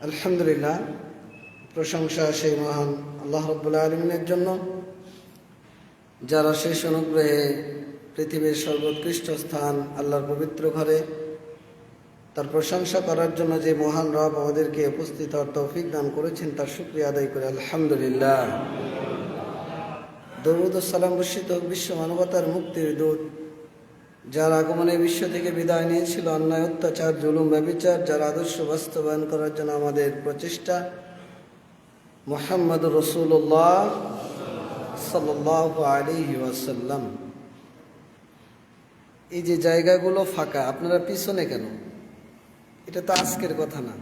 আলহামদুলিল্লাহ, প্রশংসা সেই মহান আল্লাহ রাব্বুল আলামিনের জন্য, যারা শেষ অনুগ্রহে পৃথিবীর সর্বোৎকৃষ্ট স্থান আল্লাহর পবিত্র ঘরে তার প্রশংসা করার জন্য যে মহান রব আমাদেরকে উপস্থিত হওয়ার তৌফিক দান করেছেন, তার শুকরিয়া আদায় করে আলহামদুলিল্লাহ। দরুদ ও সালাম বর্ষিত হোক বিশ্ব মানবতার মুক্তির দূত, যার আগমনে বিশ্ব থেকে বিদায় নিয়েছিল অন্যায়, অত্যাচার, জুলুম, ব্যভিচার, যার আদর্শ বাস্তবায়ন করার জন্য আমাদের প্রচেষ্টা, মুহাম্মদুর রাসূলুল্লাহ সাল্লাল্লাহু আলাইহি ওয়াসাল্লাম। এই যে জায়গাগুলো ফাঁকা, আপনারা পিছনে কেন? এটা তো আজকের কথা না।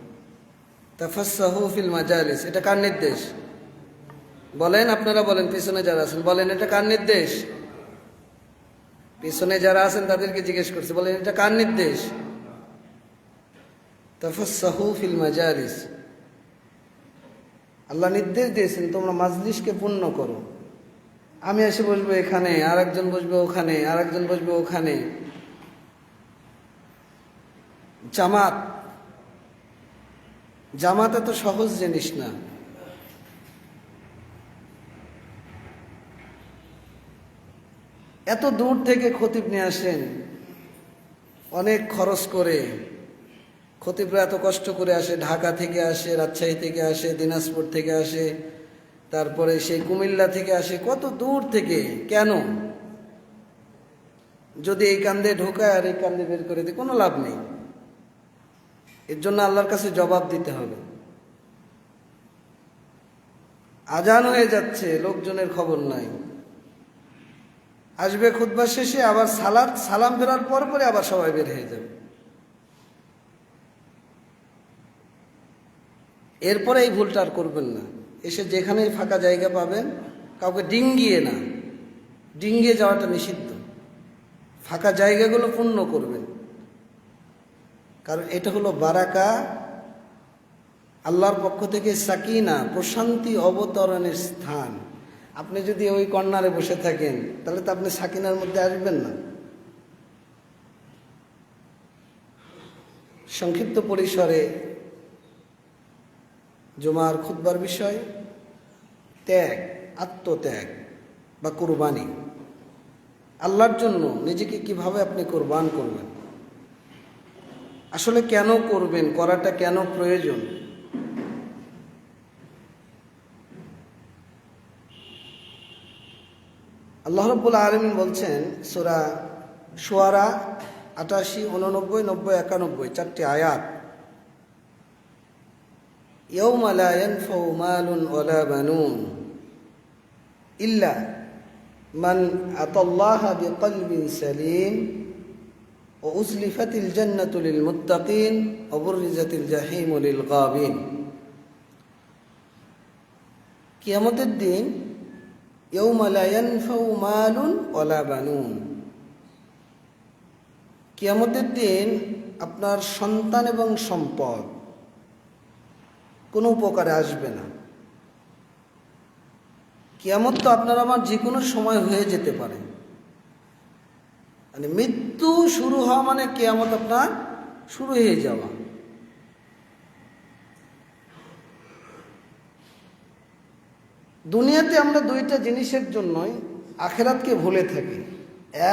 তাফাসসাহু ফিল মাজালিস, এটা কার নির্দেশ বলেন? আপনারা বলেন, পিছনে যারা আছেন বলেন, এটা কার নির্দেশ? পিছনে যারা আছেন তাদেরকে জিজ্ঞেস করছে, বলেন এটা কার নির্দেশ? তাফাসসাহু ফিল মাজালিস, আল্লাহ নির্দেশ দিয়েছেন তোমরা মাজলিসকে পূর্ণ করো। আমি এসে বসবো এখানে, আর একজন বসবে ওখানে, আর একজন বসবে ওখানে। জামাত এত সহজ জিনিস না। এত দূর থেকে খতিব নিয়ে আসেন, অনেক খরচ করে। খতিবরা এত কষ্ট করে আসে, ঢাকা থেকে আসে, রাজশাহী থেকে আসে, দিনাজপুর থেকে আসে, তারপরে সেই কুমিল্লা থেকে আসে, কত দূর থেকে। কেন? যদি এই কান্দে ঢোকায় আর এই কান্দে বের করে দিই, কোনো লাভ নেই। এর জন্য আল্লাহর কাছে জবাব দিতে হবে। আজান হয়ে যাচ্ছে, লোকজনের খবর নাই। আসবে খুতবা শেষে, আবার সালাম ফেরার পর পরে আবার সবাই বের হয়ে যাবে। এরপরে এই ভুলটা আর করবেন না। এসে যেখানেই ফাঁকা জায়গা পাবেন, কাউকে ডিঙ্গিয়ে না, ডিঙ্গিয়ে যাওয়াটা নিষিদ্ধ। ফাঁকা জায়গাগুলো পূর্ণ করবেন, কারণ এটা হলো বারাকা, আল্লাহর পক্ষ থেকে সাকিনা, প্রশান্তি অবতরণের স্থান। আপনি যদি ওই কর্নারে বসে থাকেন, তাহলে তো আপনি সাকিনার মধ্যে আসবেন না। সংক্ষিপ্ত পরিসরে জুমার খুতবার বিষয় ত্যাগ, আত্মত্যাগ বা কুরবানি। আল্লাহর জন্য নিজেকে কিভাবে আপনি কুরবান করবেন, আসলে কেন করবেন, করাটা কেন প্রয়োজন? আল্লাহ রাব্বুল আলামিন বলছেন সূরা শুআরা ৮৮, ৮৯, ৯০, ৯১, চারটি আয়াত। ইয়াউমা লা ইয়ানফাউ মালুন ওয়ালা বানুন ইল্লা মান আতাল্লাহা বিকলবিন সালিম ওয়া উজলিফাতিল জান্নাতু লিল মুত্তাকিন ওয়া বুররিজাতিল জাহিমু লিল গাবিন। কিয়ামতের দিন ইয়াউমা লা ইয়ানফাউ মালুন ওয়ালা বানুন, কিয়ামতের দিন আপনার সন্তান এবং সম্পদ কোনো উপকারে আসবে না। কিয়ামত তো আপনার আমার যে কোনো সময় হয়ে যেতে পারে। মানে মৃত্যু শুরু হওয়া মানে কিয়ামত আপনার শুরু হয়ে যাওয়া। দুনিয়াতে আমরা দুইটা জিনিসের জন্যই আখেরাতকে ভুলে থাকি।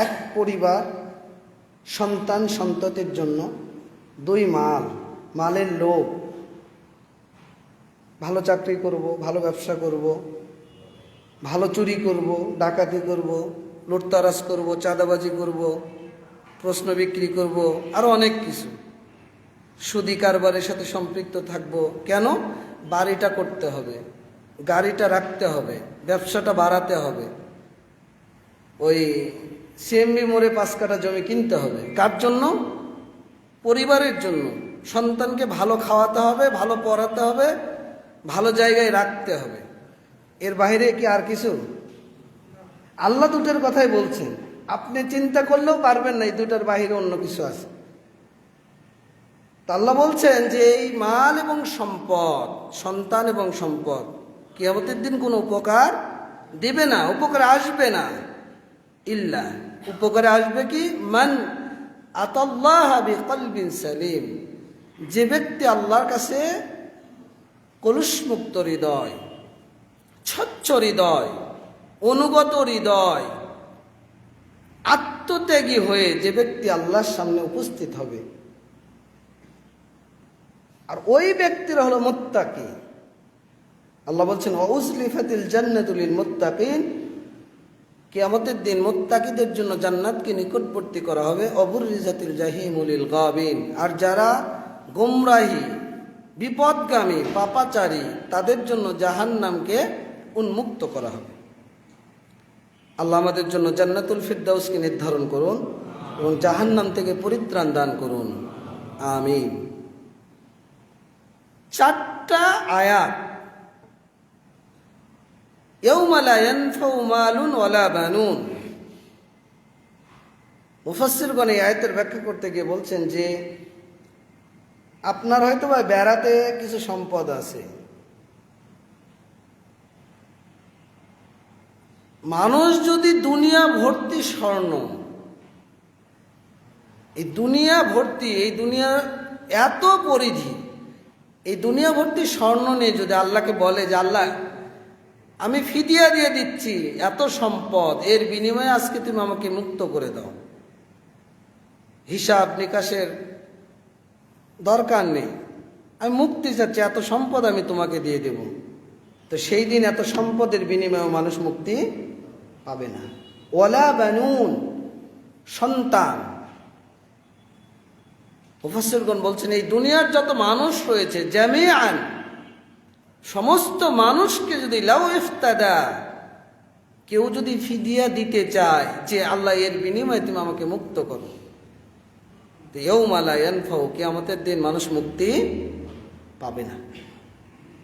এক, পরিবার, সন্তান সন্ততির জন্য। দুই, মালের লোভ। ভালো চাকরি করব, ভালো ব্যবসা করব, ভালো চুরি করব, ডাকাতি করব, লুটতারাজ করব, চাঁদাবাজি করব, প্রশ্ন বিক্রি করব, আরো অনেক কিছু। সুদি কারবারের সাথে সম্পৃক্ত থাকব। কেন? বাড়িটা করতে হবে, গাড়িটা রাখতে হবে, ব্যবসাটা বাড়াতে হবে, ওই সিএমবি মোড়ে 5 কাঠা জমি কিনতে হবে। কার জন্য? পরিবারের জন্য। সন্তানকে ভালো খাওয়াতে হবে, ভালো পড়াতে হবে, ভালো জায়গায় রাখতে হবে। এর বাইরে কি আর কিছু? আল্লাহ দুটোর কথাই বলছেন, আপনি চিন্তা করলেও পারবেন না এই দুটার বাইরে অন্য কিছু আছে। তা আল্লাহ বলছেন যে এই মাল এবং সম্পদ, সন্তান এবং সম্পদ কিয়ামতের দিন কোনো উপকার দেবে না, উপকারে আসবে না। ইল্লা, উপকারে আসবে কি? মান আতাল্লাহা বিকলবিন সালিম, যে ব্যক্তি আল্লাহর কাছে কলুষমুক্ত হৃদয়, স্বচ্ছ হৃদয়, অনুগত হৃদয়, আত্মত্যাগী হয়ে যে ব্যক্তি আল্লাহর সামনে উপস্থিত হবে, আর ওই ব্যক্তিরা হলো মুত্তাকি। আল্লাহ বলছেন ওয়াউজলিফাতিল জান্নাতু লিল মুত্তাকিন, কিয়ামতের দিন মুত্তাকিদের জন্য জান্নাতকে নিকটবর্তী করা হবে। অবুররিজাতিল জাহিমু লিল গাবিন, আর যারা গোমরাহী, বিপদগামী, পাপাচারী, তাদের জন্য জাহান্নামকে উন্মুক্ত করা হবে। আল্লাহ আমাদের জন্য জান্নাতুল ফিরদাউসকে নির্ধারণ করুন এবং জাহান্নাম থেকে পরিত্রাণ দান করুন, আমিন। 4টা আয়াত, ইয়াউমা লা ইয়ানফাউ মালুন ওয়ালা বানুন। মুফাসসিরগণ এই আয়াতের ব্যাখ্যা করতে গিয়ে বলছেন যে আপনার হয়তো বা বেড়াতে কিছু সম্পদ আছে, মানুষ যদি দুনিয়া ভর্তি স্বর্ণ, এই দুনিয়া ভর্তি, এই দুনিয়ার এত পরিধি, এই দুনিয়া ভর্তি স্বর্ণ নিয়ে যদি আল্লাহকে বলে যে আল্লাহ আমি ফিদিয়া দিয়ে দিচ্ছি এত সম্পদ, এর বিনিময়ে আজকে তুমি আমাকে মুক্ত করে দাও, হিসাব নিকাশের দরকার নেই, আমি মুক্তি চাচ্ছি, এত সম্পদ আমি তোমাকে দিয়ে দেব, তো সেই দিন এত সম্পদের বিনিময়ে মানুষ মুক্তি পাবে না। ওয়ালা বানুন, সন্তান। মুফাসসিরগণ বলছেন এই দুনিয়ার যত মানুষ রয়েছে জামিআন, সমস্ত মানুষকে যদি লাউ ইফতাদা, কেউ যদি ফিদিয়া দিতে চায় যে আল্লাহ এর বিনিময়ে তুমি আমাকে মুক্ত করো, তো ইয়াউমা লা ইয়ানফাউ, কিয়ামতের দিন মানুষ মুক্তি পাবে না।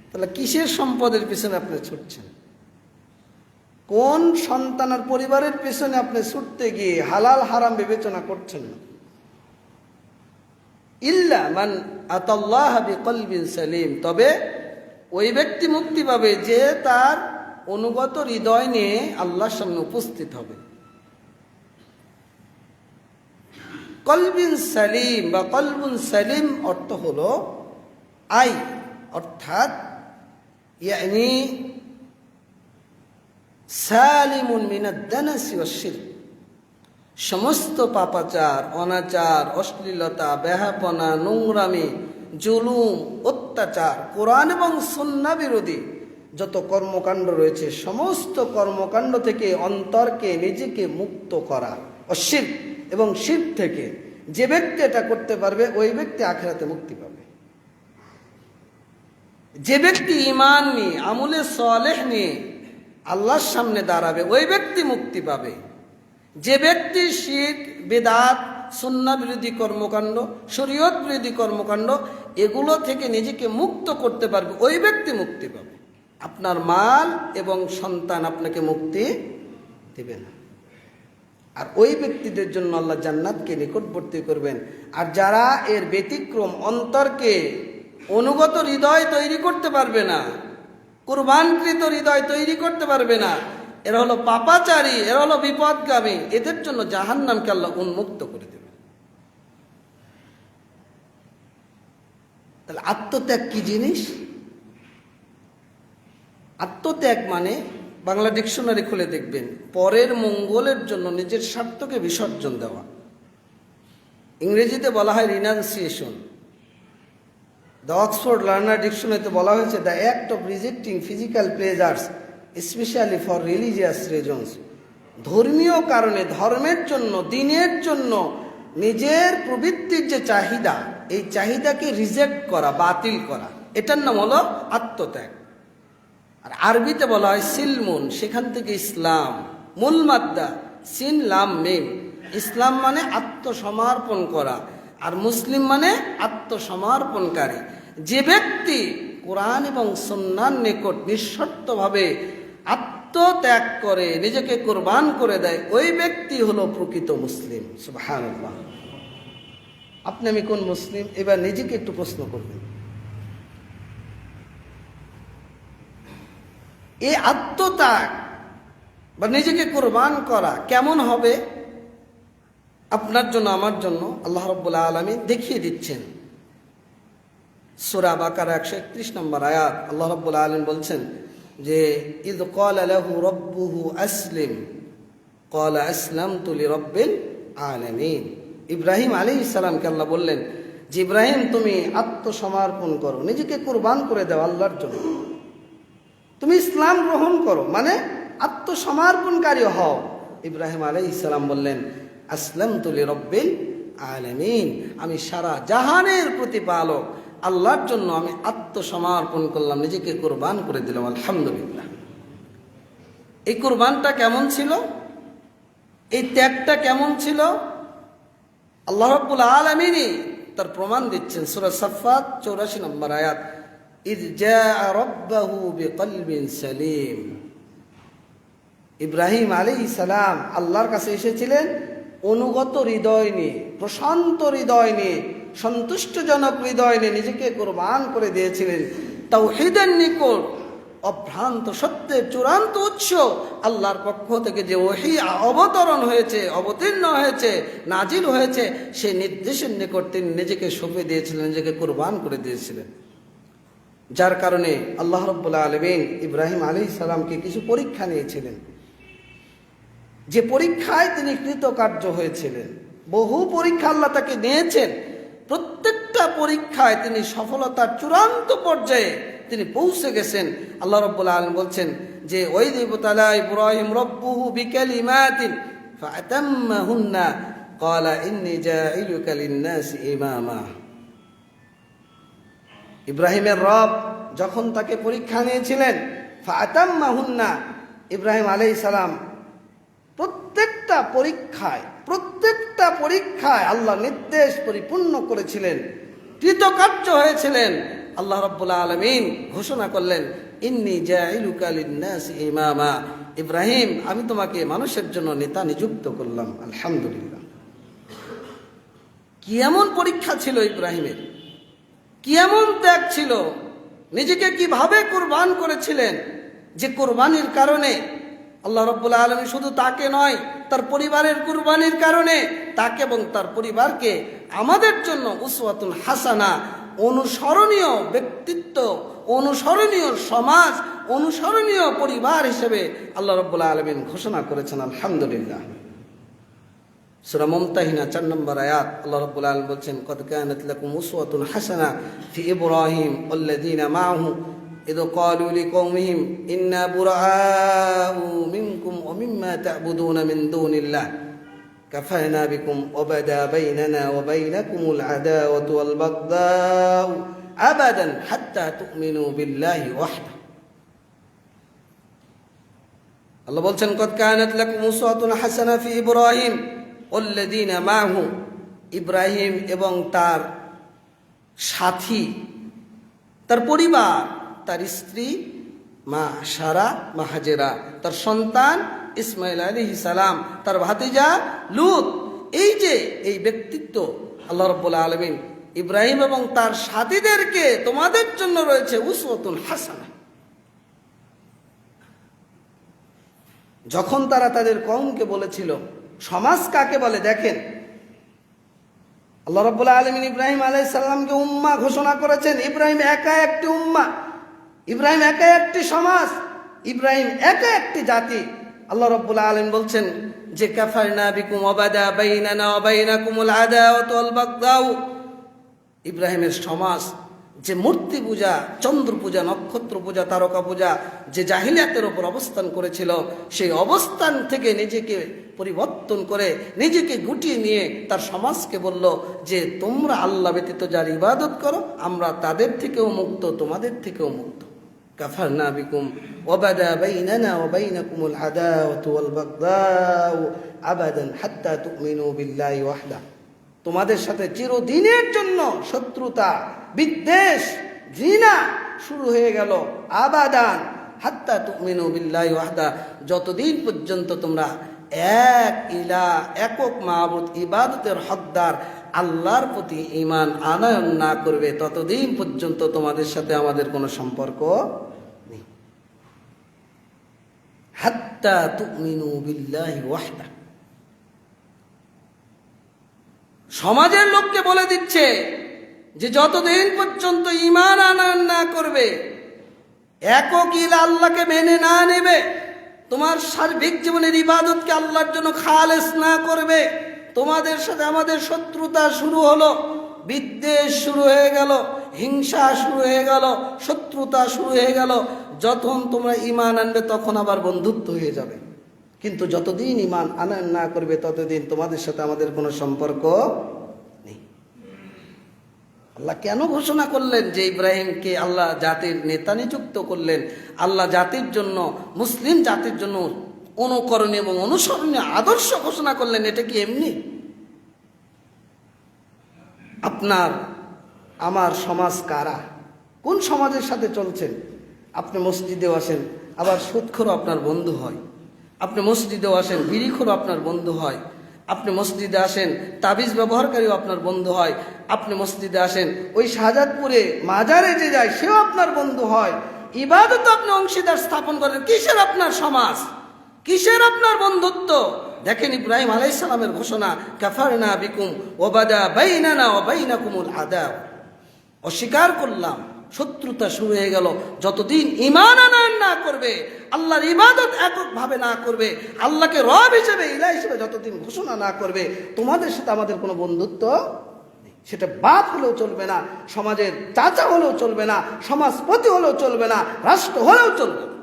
তাহলে কিসের সম্পদের পিছনে আপনি ছুটছেন? কোন সন্তান আর পরিবারের পিছনে আপনি ছুটতে গিয়ে হালাল হারাম বিবেচনা করছেন না? ইল্লা মান আতাল্লাহ বিকলবিন সালিম, তবে ওই ব্যক্তি মুক্তি পাবে যে তার অনুগত হৃদয় নিয়ে আল্লাহর সামনে উপস্থিত হবে। কলবিন সালিম বা কলবুন সালিম অর্থ হলো আই, অর্থাৎ ইয়ানি সালিমুন মিনাদ দানাসি ওয়াশ শিরক, সমস্ত পাপাচার, অনাচার, অশ্লীলতা, বেহাপনা, নোংরামি, জুলুম, অত্যাচার, কোরআন এবং সুন্নাহ বিরোধী যত কর্মকাণ্ড রয়েছে, সমস্ত কর্মকাণ্ড থেকে অন্তরকে নিজেকে মুক্ত করা, অশিরক এবং শিরক থেকে যে ব্যক্তি এটা করতে পারবে ওই ব্যক্তি আখিরাতে মুক্তি পাবে। যে ব্যক্তি ঈমান নিয়ে, আমলে সালেহ নিয়ে আল্লাহর সামনে দাঁড়াবে ওই ব্যক্তি মুক্তি পাবে। যে ব্যক্তি শিরক, বিদআত, সুন্নাহ বিরোধী কর্মকাণ্ড, শরীয়ত বিরোধী কর্মকাণ্ড এগুলো থেকে নিজেকে মুক্ত করতে পারবে ওই ব্যক্তি মুক্তি পাবে। আপনার মাল এবং সন্তান আপনাকে মুক্তি দেবে না। আর ওই ব্যক্তিদের জন্য আল্লাহ জান্নাতকে নিকটবর্তী করবেন। আর যারা এর ব্যতিক্রম, অন্তরকে অনুগত হৃদয় তৈরি করতে পারবে না, কুরবানকৃত হৃদয় তৈরি করতে পারবে না, এরা হলো পাপাচারী, এরা হলো বিপদগামী, এদের জন্য জাহান্নামকে আল্লাহ উন্মুক্ত করে দেবে। তাহলে আত্মত্যাগ কি জিনিস? আত্মত্যাগ মানে বাংলা ডিকশনারি খুলে দেখবেন, পরের মঙ্গলের জন্য নিজের স্বার্থকে বিসর্জন দেওয়া। ইংরেজিতে বলা হয় রিনাউন্সিয়েশন। দ্য অক্সফোর্ড লার্নার ডিকশনারিতে বলা হয়েছে the act of rejecting physical pleasures specially for religious reasons. ধর্মীয় কারণে, ধর্মের জন্য, দিনের জন্য নিজের প্রবৃত্তির যে চাহিদা, এই চাহিদাকে রিজেক্ট করা, বাতিল করা, এটার নাম হলো আত্মত্যাগ। আর আরবিতে বলা হয় সিলমুন, সেখান থেকে ইসলাম, মূল মাদ্দা সিন লাম মিম। ইসলাম মানে আত্মসমর্পণ করা, আর মুসলিম মানে আত্মসমর্পণকারী। যে ব্যক্তি কোরআন এবং সুন্নাহর নিকট নিঃশর্তভাবে আত্মত্যাগ করে, নিজেকে কোরবান করে দেয়, ওই ব্যক্তি হলো প্রকৃত মুসলিম। সুবহানাল্লাহ। আপনি আমি কোন মুসলিম? এবার নিজেকে একটু প্রশ্ন করবেন। এই আত্মত্যাগ বা নিজেকে কোরবান করা কেমন হবে আপনার জন্য, আমার জন্য? আল্লাহ রাব্বুল আলামিন দেখিয়ে দিচ্ছেন সূরা বাকারা 131 নম্বর আয়াত, আল্লাহ রাব্বুল আলামিন বলছেন যে ইয ক্বালা লাহু রাব্বুহু আসলিম ক্বালা আসলামতু লিরাব্বিল আলামিন। ইব্রাহিম আলাইহিস সালামকে আল্লাহ বললেন যে ইব্রাহিম তুমি আত্মসমর্পণ করো, নিজেকে কুরবান করে দাও আল্লাহর জন্য, তুমি ইসলাম গ্রহণ করো, মানে আত্মসমর্পণকারী হও। ইব্রাহিম আলাইহিস সালাম বললেন আসলামতু লিরাব্বিল আলামিন, আমি সারা জাহানের প্রতিপালক আল্লাহর জন্য আমি আত্মসমর্পণ করলাম, নিজেকে কুরবান করে দিলাম। আলহামদুলিল্লাহ। এই কুরবানটা কেমন ছিল, এই ত্যাগটা কেমন ছিল, আল্লাহ রাব্বুল আলামিনই তার প্রমাণ দিচ্ছেন। সূরা সাফফাত 84 নম্বর আয়াত, ইয জাআ রাব্বাহু বিকলবিন সালিম। ইব্রাহিম আলাইহিস সালাম আল্লাহর কাছে এসেছিলেন অনুগত হৃদয় নিয়ে, প্রশান্ত হৃদয় নিয়ে, সন্তুষ্টজনক হৃদয় নিয়ে নিজেকে কুরবান করে দিয়েছিলেন। তাওহীদের নিকট অভ্রান্ত সত্যের চূড়ান্ত উৎস আল্লাহর পক্ষ থেকে যে ওহী অবতরণ হয়েছে, অবতীর্ণ হয়েছে, নাজিল হয়েছে, সেই নির্দেশের নিকট তিনি নিজেকে সঁপে দিয়েছিলেন, নিজেকে কুরবান করে দিয়েছিলেন। যার কারণে আল্লাহ রাব্বুল আলামিন ইব্রাহিম আলাইহিস সালামকে কিছু পরীক্ষা নিয়েছিলেন, যে পরীক্ষায় তিনি কৃতকার্য হয়েছিলেন। বহু পরীক্ষা আল্লাহ তাকে নিয়েছেন, প্রত্যেকটা পরীক্ষায় তিনি সফলতার চূড়ান্ত পর্যায়ে তিনি পৌঁছে গেছেন। আল্লাহ রাব্বুল আলামিন বলছেন যে ওয়াইদ ইবতালা ইব্রাহিম রাব্বুহু বিকালিমাতিন ফাআতাম্মাহুন্না ক্বালা ইন্নী জাইলুকা লিন-নাসি ইমামা। ইব্রাহিমের রব যখন তাকে পরীক্ষা নিয়েছিলেন, ফাআতাম্মাহুন্না, ইব্রাহিম আলাইহিস সালাম প্রত্যেকটা পরীক্ষায় আল্লাহ নির্দেশ পরিপূর্ণ করেছিলেন, কৃতকার্য হয়েছিলেন। আল্লাহ রাব্বুল আলামিন ঘোষণা করলেন ইন্নী জাইলুকা লিন-নাসি ইমামা, ইব্রাহিম আমি তোমাকে মানুষের জন্য নেতা নিযুক্ত করলাম। আলহামদুলিল্লাহ। কি এমন পরীক্ষা ছিল ইব্রাহিমের, কি এমন ত্যাগ ছিল, নিজেকে কিভাবে কুরবান করেছিলেন, যে কুরবানির কারণে আল্লাহ রাব্বুল আলামিন শুধু তাকে নয়, তার পরিবারের কুরবানির কারণে তাকে এবং তার পরিবারকে আমাদের জন্য উসওয়াতুল হাসানা, অনুসরণীয় ব্যক্তিত্ব, অনুসরণীয় সমাজ, অনুসরণীয় পরিবার হিসেবে আল্লাহ রাব্বুল আলামিন ঘোষণা করেছেন। আলহামদুলিল্লাহ। সূরা মুমতাহিনা 4 নম্বর আয়াত, আল্লাহ রাব্বুল আলামিন বলছেন কদ কানাত লাকুম উসওয়াতুন হাসানা ফি ইব্রাহিম ওয়াল্লাযীনা মাআহু ইয ক্বালু লিকওমিহিম ইন্না বুরাআউ মিনকুম ওয়া মিম্মা তা'বুদুনা মিন দুনিল্লাহ কাফারনা বিকুম ওয়া বাদা বাইনানা ওয়া বাইনাকুমুল আদাওয়াতু ওয়াল বাগদাউ আবাদান হাত্তা তু'মিনু বিল্লাহি ওয়াহদা। আল্লাহ বলছেন কদ কানাত লাকুম উসওয়াতুন হাসানা ফি ইব্রাহিম ওয়াল্লাযীনা মাআহু, ইব্রাহিম এবং তার সাথী, তার পরিবার, তার স্ত্রী মা সারা, মা হাজেরা, তার সন্তান ইসমাইল আলাইহিস সালাম, তার ভাতিজা লূত। এই যে এই ব্যক্তিত্ব, আল্লাহ রাব্বুল আলামিন ইব্রাহিম এবং তার সাথীদেরকে তোমাদের জন্য রয়েছে উসওয়াতুন হাসানা। যখন তারা তাদের কওমকে বলেছিল, সমাজ কাকে বলে দেখেন, আল্লাহ রাব্বুল আলামিন ইব্রাহিম আলাইহিস সালামকে উম্মাহ ঘোষণা করেছেন। ইব্রাহিম একা একটি উম্মাহ, ইব্রাহিম একা একটি সমাজ, ইব্রাহিম একা একটি জাতি। আল্লাহ রাব্বুল আলামিন বলছেন যে কাফারনা বিকুম ওয়া বাদা বাইনানা ওয়া বাইনাকুমুল আদাওয়াতু ওয়াল বাগদাউ। ইব্রাহিমের সমাজ যে মূর্তি পূজা, চন্দ্র পূজা, নক্ষত্র পূজা, তারকা পূজা, যে জাহিলিয়াতের উপর অবস্থান করেছিল, সেই অবস্থান থেকে নিজেকে পরিবর্তন করে নিজেকে গুটিয়ে নিয়ে তার সমাজকে বলল যে তোমরা আল্লাহ ব্যতীত যার ইবাদত করো, আমরা তাদের থেকেও মুক্ত, তোমাদের থেকেও মুক্ত। কাফারনা বিকুম ওয়া বাদা বাইনানা ওয়া বাইনাকুমুল আদাওয়াতু ওয়াল বাগদাউ আবাদান হাত্তা তু'মিনু বিল্লাহি ওয়াহদা। তোমাদের সাথে চিরদিনের জন্য শত্রুতা, বিদ্বেষ, ঘৃণা শুরু হয়ে গেল। আবাদান হাত্তা তু'মিনু বিল্লাহি ওয়াহদা, যতদিন পর্যন্ত তোমরা এক ইলাহ, একক মাবুদ, ইবাদতের হকদার আল্লাহর প্রতি ঈমান আনয়ন না করবে, ততদিন পর্যন্ত তোমাদের সাথে আমাদের কোনো সম্পর্ক নেই। হাত্তা তু'মিনু বিল্লাহি ওয়াহদা। সমাজের লোককে বলে দিচ্ছে যে যতদিন পর্যন্ত ঈমান আনয়ন না করবে, একক ইলা আল্লাহকে মেনে না নেবে, তোমার সার্বিক জীবনের ইবাদতকে আল্লাহর জন্য খালেস না করবে, তোমাদের সাথে আমাদের শত্রুতা শুরু হলো, বিদ্বেষ শুরু হয়ে গেল, হিংসা শুরু হয়ে গেল, শত্রুতা শুরু হয়ে গেল। যখন তোমরা ঈমান আনবে তখন আবার বন্ধুত্ব হয়ে যাবে, কিন্তু যতদিন ঈমান আনয়ন না করবে ততদিন তোমাদের সাথে আমাদের কোনো সম্পর্ক নেই। আল্লাহ কেন ঘোষণা করলেন যে ইব্রাহিমকে আল্লাহ জাতির নেতা নিযুক্ত করলেন? আল্লাহ জাতির জন্য, মুসলিম জাতির জন্য অনুকরণীয় এবং অনুসরণীয় আদর্শ ঘোষণা করলেন। এটা কি এমনি? আপনার আমার সমাজ কারা, কোন সমাজের সাথে চলছেন? আপনি মসজিদেও আসেন, আবার সুদখোরও আপনার বন্ধু হয়। আপনি মসজিদেও আসেন, বিড়িখোরও আপনার বন্ধু হয়। আপনি মসজিদে আসেন, তাবিজ ব্যবহারকারীও আপনার বন্ধু হয়। আপনি মসজিদে আসেন, ওই শাহজাদপুরে মাজারে যে যায় সেও আপনার বন্ধু হয়। ইবাদত আপনি অংশীদার স্থাপন করেন, কিসের আপনার সমাজ, কিসের আপনার বন্ধুত্ব? দেখেন ইব্রাহিম আলাইহিস সালামের ঘোষণা, কাফারনা বিকুম ওয়া বাদা বাইনানা ওয়া বাইনাকুমুল আদাব। অস্বীকার করলাম, শত্রুতা শুরু হয়ে গেল। যতদিন ঈমান আনয়ন না করবে, আল্লাহর ইবাদত এককভাবে না করবে, আল্লাহকে রব হিসেবে, ইলাহ হিসেবে যতদিন ঘোষণা না করবে, তোমাদের সাথে আমাদের কোনো বন্ধুত্ব নেই। সেটা বাপ হলেও চলবে না, সমাজের চাচা হলেও চলবে না, সমাজপতি হলেও চলবে না, রাষ্ট্র হলেও চলবে না।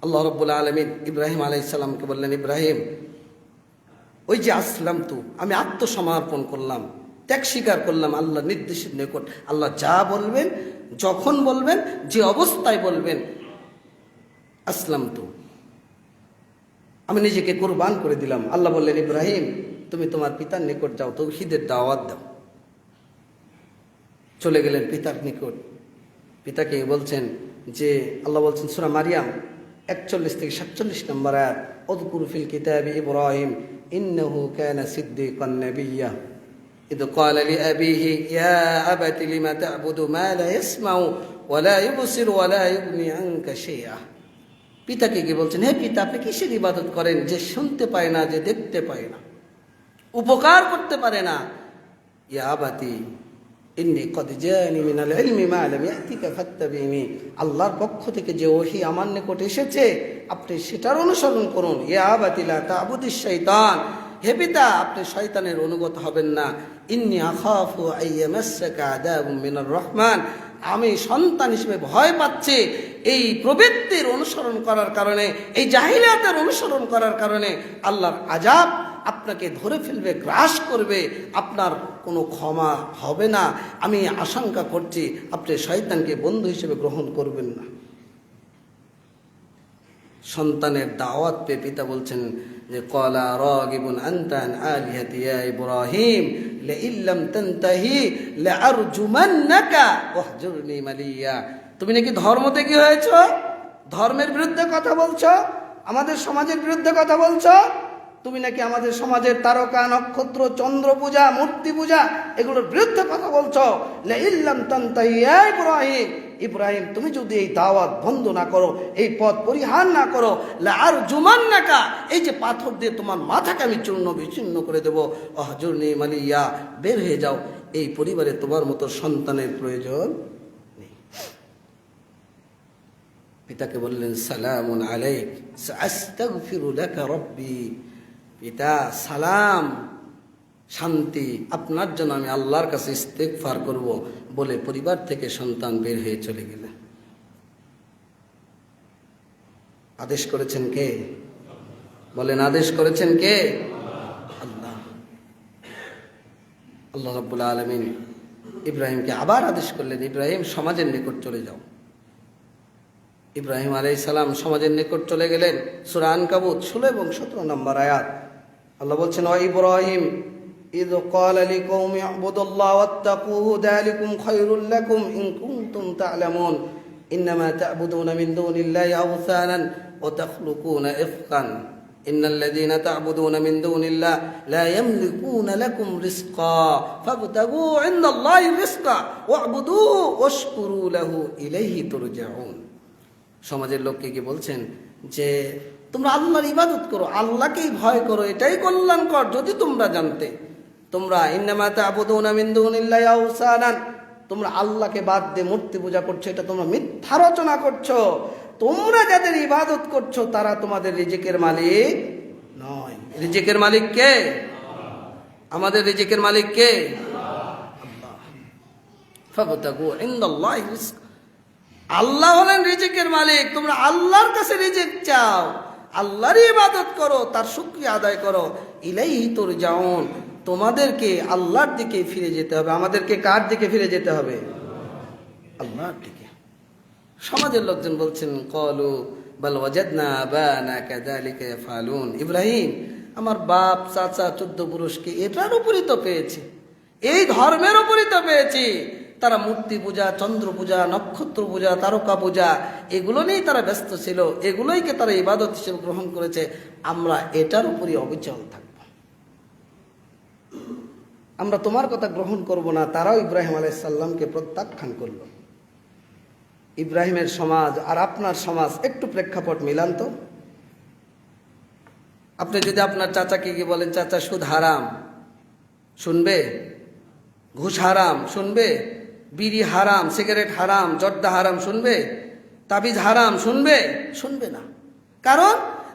আল্লাহ রাব্বুল আলামিন ইব্রাহিম আলাইহিস সালামকে বললেন, ইব্রাহিম, ওই যে আসলাম তু, আমি আত্মসমর্পণ করলাম, ত্যাগ স্বীকার করলাম আল্লাহ নির্দেশের নিকট। আল্লাহ যা বলবেন, যখন বলবেন, যে অবস্থায় বলবেন, আসলাম তু, আমি নিজেকে কুরবান করে দিলাম। আল্লাহ বললেন, ইব্রাহিম, তুমি তোমার পিতার নিকট যাও, তাওহীদের দাওয়াত দাও। চলে গেলেন পিতার নিকট। পিতাকে বলছেন যে, আল্লাহ বলছেন সূরা মারিয়াম 41 থেকে 47 নম্বর আয়াত, উযকুর ফিল কিতাবি ইব্রাহিম ইন্নাহু কানা সিদ্দীকান নাবিয়্যা ইয ক্বালা লিআবিহি ইয়া আবাতি লিমা তা'বুদু মা লা ইয়াসমাউ ওয়া লা ইবসিরু ওয়া লা ইগনি আনকা শাইআ। পিতাকে গিয়ে বলছেন, হে পিতা, আপনি কিসের ইবাদত করেন যে শুনতে পায় না, যে দেখতে পায় না, উপকার করতে পারে না? ইয়া আবাতি ইন্নী কদ জানি মিনাল ইলমি মা লাম ইয়াতিকা ফাত্তাবিনি। আল্লাহর পক্ষ থেকে যে ওহী আমার নিকট এসেছে, আপনি সেটার অনুসরণ করুন। ইয়া আবাতি লা তা'বুদিশ শাইতান, হে পিতা, আপনি শয়তানের অনুগত হবেন না। ইন্নী আখাফু আইয়ামাসসাকা আযাবুম মিনার রহমান, আমি সন্তান হিসেবে ভয় পাচ্ছি এই প্রবৃত্তির অনুসরণ করার কারণে, এই জাহিলিয়াতের অনুসরণ করার কারণে আল্লাহর আযাব আপনাকে ধরে ফেলবে, গ্রাস করবে, আপনার কোনো ক্ষমা হবে না। আমি আশঙ্কা করছি আপনি শয়তানকে বন্ধু হিসেবে গ্রহণ করবেন না। সন্তানের দাওয়াত পেয়ে পিতা বলছেন যে, ক্বালা রাগিবুন আনতা আন আলিহাতি ইয়া ইব্রাহিম লাইন লাম তানতাহি লাআরজুমান্নাকা ওয়াহজুরনি মালিয়া। তুমি নাকি ধর্ম থেকে হয়েছো, ধর্মের বিরুদ্ধে কথা বলছো, আমাদের সমাজের বিরুদ্ধে কথা বলছো। তুমি নাকি আমাদের সমাজের তারকা, নক্ষত্র, চন্দ্র পূজা, মূর্তি পূজা, এগুলোর বিরুদ্ধে কথা বলছো। লাইন লাম তানতাহি ইয়া ইব্রাহিম, ইব্রাহিম, তুমি যদি এই দাওয়াত বন্ধ না করো, এই পথ পরিহার না করো, লাআরজুমান্নাকা, এই যে পাথর দিয়ে তোমার মাথাকে আমি চূর্ণ বিচূর্ণ করে দেবো। ওয়াহজুরনি মালিয়া, বের হয়ে যাও, এই পরিবারে তোমার মতো সন্তানের প্রয়োজন নেই। পিতাকে বললেন, সালামুন আলাইক সাআস্তাগফিরু লাকা রাব্বি। পিতা, সালাম, শান্তি আপনার জন্য, আমি আল্লাহর কাছে ইস্তেগফার করব বলে পরিবার থেকে সন্তান বের হয়ে চলে গেলেন। আদেশ করেছেন কে? বলেন, আদেশ করেছেন কে? আল্লাহ। আল্লাহ রাব্বুল আলামিন ইব্রাহিমকে আবার আদেশ করলেন, ইব্রাহিম, সমাজের নিকট চলে যাও। ইব্রাহিম আলাইহিস সালাম সমাজের নিকট চলে গেলেন। সূরা আনকাবুত 16 এবং 17 নম্বর আয়াত, আল্লাহ বলছেন, ওয়া ইব্রাহিম ইয ক্বালা লিকওমি ইবুদুল্লাহ ওয়াত্তাকুহু যালিকুম খায়রুল লাকুম ইন কুনতুম তা'লামুন ইন্নামা তা'বুদুনা মিন দুনিল্লাহি আওসানান ওয়া তাখলুকুনা ইফকান ইন্নাল্লাযীনা তা'বুদুনা মিন দুনিল্লাহি লা ইয়ামলিকুনা লাকুম রিজকা ফাবতাগু ইনদাল্লাহি রিজকা ওয়া'বুদুহু ওয়াশকুরু লাহু ইলাইহি তুরজাউন। সমাজের লোককে কি বলছেন যে, তোমরা আল্লাহর ইবাদত করো, আল্লাহকেই ভয় করো, এটাই কল্যাণকর যদি তোমরা জানতে। তোমরা ইন্নামা তা'বুদুনা মিন দুনিল্লাহি আওসানান, তোমরা আল্লাহকে বাদ দিয়ে মূর্তি পূজা করছো, এটা তোমরা মিথ্যা রচনা করছো। তোমরা যাদের ইবাদত করছো তারা তোমাদের রিজিকের মালিক নয়। রিজিকের মালিক কে? আমাদের রিজিকের মালিক কে? আল্লাহ। ফাবতাগু ইনদাল্লাহি রিজক, আল্লাহ হলেন রিজিকের মালিক। তোমরা আল্লাহর কাছে রিজিক চাও, আল্লাহরই ইবাদত করো, তার শুকরিয়া আদায় করো। ইলাইহি তুরজাউন, তোমাদেরকে আল্লাহর দিকে ফিরে যেতে হবে। আমাদেরকে কার দিকে ফিরে যেতে হবে? আল্লাহর দিকে। সমাজের লোকজন বলছেন ক্বালু বাল ওয়াজাদনা আবানা কাযালিকা ইয়াফআলুন, ইব্রাহিম আমার বাপ চাচা 14 পুরুষকে এটার উপরই তো পেয়েছি, এই ধর্মের উপরই তো পেয়েছি। তারা মূর্তি পূজা, চন্দ্র পূজা, নক্ষত্র পূজা, তারকা পূজা, এগুলো নিয়েই তারা ব্যস্ত ছিল, এগুলোইকে তারা ইবাদত হিসেবে গ্রহণ করেছে। আমরা এটার উপরই অবিচল থাকব, আমরা তোমার কথা গ্রহণ করব না। তারাও ইব্রাহিম আলাইহিস সালামকে প্রত্যাখ্যান করল। ইব্রাহিমের সমাজ আর আপনার সমাজ একটু প্রেক্ষাপট মিলান তো। আপনি যদি আপনার চাচাকে গিয়ে বলেন চাচা সুদ হারাম, শুনবে? ঘুষ হারাম, শুনবে? বিড়ি হারাম, সিগারেট হারাম, জর্দা হারাম, শুনবে? তাবিজ হারাম, শুনবে? শুনবে না। কারণ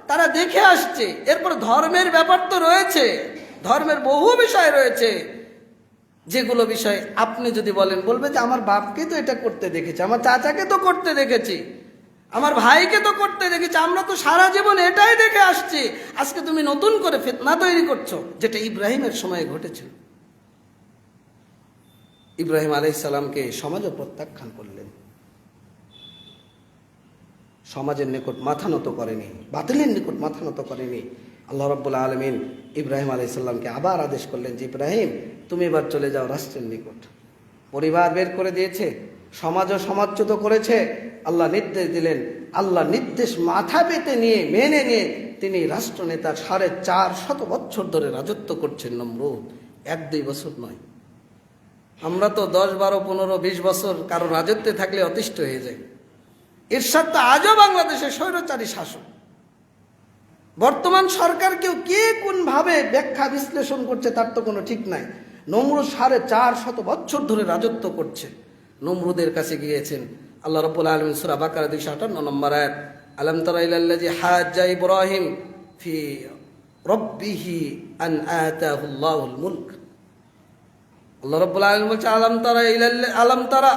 তারা দেখে আসছে। এরপর ধর্মের ব্যাপার তো রয়েছে, ধর্মের বহু বিষয় রয়েছে, যেগুলো বিষয় আপনি যদি বলেন, বলবে যে আমার বাপকে তো এটা করতে দেখেছি, আমার চাচাকে তো করতে দেখেছি, আমার ভাইকে তো করতে দেখেছি, আমরা তো সারা জীবন এটাই দেখে আসছি। আজকে তুমি নতুন করে ফিতনা তৈরি করছো, যেটা ইব্রাহিমের সময়ে ঘটেছিল। ইব্রাহিম আলাইহিস সালামকে সমাজও প্রত্যাখ্যান করলেন, সমাজের নিকট মাথা নত করেনি, বাতিলের নিকট মাথা নত করেনি। আল্লাহ রাব্বুল আলামিন ইব্রাহিম আলাইহিস সালামকে আবার আদেশ করলেন যে ইব্রাহিম তুমি এবার চলে যাও রাষ্ট্রের নিকট। পরিবার বের করে দিয়েছে, সমাজও সমাজচ্যুত করেছে। আল্লাহ নির্দেশ দিলেন, আল্লাহ নির্দেশ মাথা পেতে নিয়ে মেনে নিয়ে তিনি রাষ্ট্রনেতার 450 বছর ধরে রাজত্ব করছেন নমরুদ। 1-2 বছর নয়। আমরা তো 10, 12, 15, 20 বছর কারো রাজত্বে থাকলে অতিষ্ঠ হয়ে যায়। এরশাদ তো আজও বাংলাদেশে স্বৈরাচারী শাসক। বর্তমান সরকারকেও কে কোন ভাবে ব্যাখ্যা বিশ্লেষণ করছে তার তো কোনো ঠিক নাই। নমরুদ 450 বছর ধরে রাজত্ব করছে। নমরুদের কাছে গিয়েছেন আল্লাহ রাব্বুল আলামিন সূরা বাকারা 258 নম্বর আয়াত, আলাম তারা ইলাল্লাযী হাজ্জা ইব্রাহিম ফি রাব্বিহি আন আতাহুল্লাহুল মুলক। আল্লাহ রাব্বুল আলামিন বলছে আলাম তারা,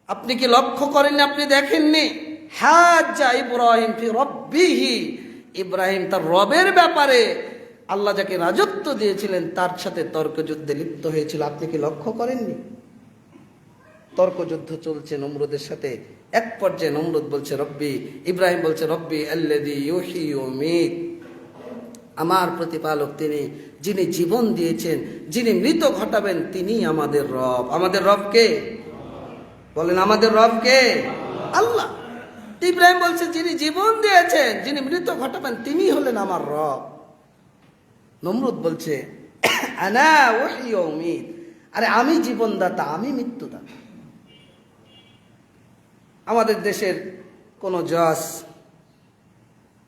আপনি কি লক্ষ্য করেননি, আপনি দেখেননি? হাজ্জা ইব্রাহিম ফি রাব্বিহি, ইব্রাহিম তার রবের ব্যাপারে আল্লাহ যাকে রাজত্ব দিয়েছিলেন তার সাথে তর্কযুদ্ধে লিপ্ত হয়েছিল। আপনি কি লক্ষ্য করেননি? তর্কযুদ্ধ চলছে নমরুদের সাথে। এক পর্যায়ে নমরুদ বলছে রব্বি, ইব্রাহিম বলছে রব্বি আল্লাযী ইউহয়ী ওয়া ইউমীত, আমার প্রতিপালক তিনি, যিনি জীবন দিয়েছেন, যিনি মৃত ঘটাবেন, তিনি আমাদের রব। আমাদের রব কে? বলেন, আমাদের রব কে? আল্লাহ। ইব্রাহিম বলছে যিনি জীবন দিয়েছেন, যিনি মৃত ঘটাবেন, তিনি হলেন আমার রব। নমরুদ বলছে আনা উহয়ী ওয়া উমীত, আরে আমি জীবনদাতা, আমি মৃত্যুদাতা। আমাদের দেশের কোন জজ,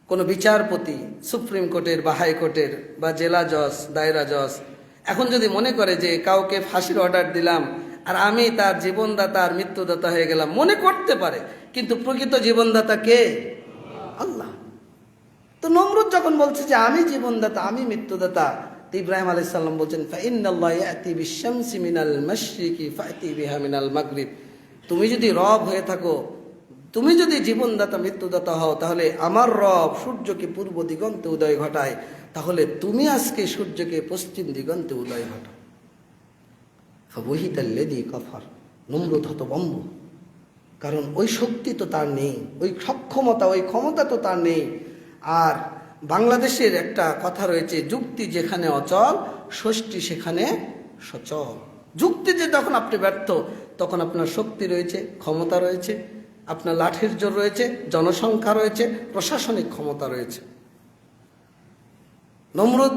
কোন বিচারপতি, সুপ্রিম কোর্টের বা হাইকোর্টের বা জেলা জজ, দায়রা জজ, এখন যদি মনে করে যে কাউকে ফাঁসির অর্ডার দিলাম আর আমি তার জীবনদাতা আর মৃত্যুদাতা হয়ে গেলাম, মনে করতে পারে, কিন্তু প্রকৃত জীবনদাতা কে? আল্লাহ। তো নমরুদ যখন বলছে যে আমি জীবনদাতা, আমি মৃত্যুদাতা, তো ইব্রাহিম আলাইহিস সালাম বলছেন ফাইন্নাল্লাহ ইয়াতি বিশ-শামসি মিনাল মাশরিকি ফাতি বিহা মিনাল মাগরিব, তুমি যদি রব হয়ে থাকো, তুমি যদি জীবনদাতা মৃত্যুদাতা হও, তাহলে আমার রব সূর্যকে পূর্ব দিগন্তে উদয় ঘটায়, তাহলে তুমি আজকে সূর্যকে পশ্চিম দিগন্তে উদয় ঘটাও। ফাবুহিতাল্লাযী কাফার, নমরুদ হতভম্ব, কারণ ওই শক্তি তো তার নেই, ওই সক্ষমতা, ওই ক্ষমতা তো তার নেই। আর বাংলাদেশের একটা কথা রয়েছে, যুক্তি যেখানে অচল, ষষ্ঠী সেখানে সচল। যুক্তিতে যখন আপনি ব্যর্থ, তখন আপনার শক্তি রয়েছে, ক্ষমতা রয়েছে, আপনার লাঠির জোর রয়েছে, জনসংখ্যা রয়েছে, প্রশাসনিক ক্ষমতা রয়েছে। নমরুদ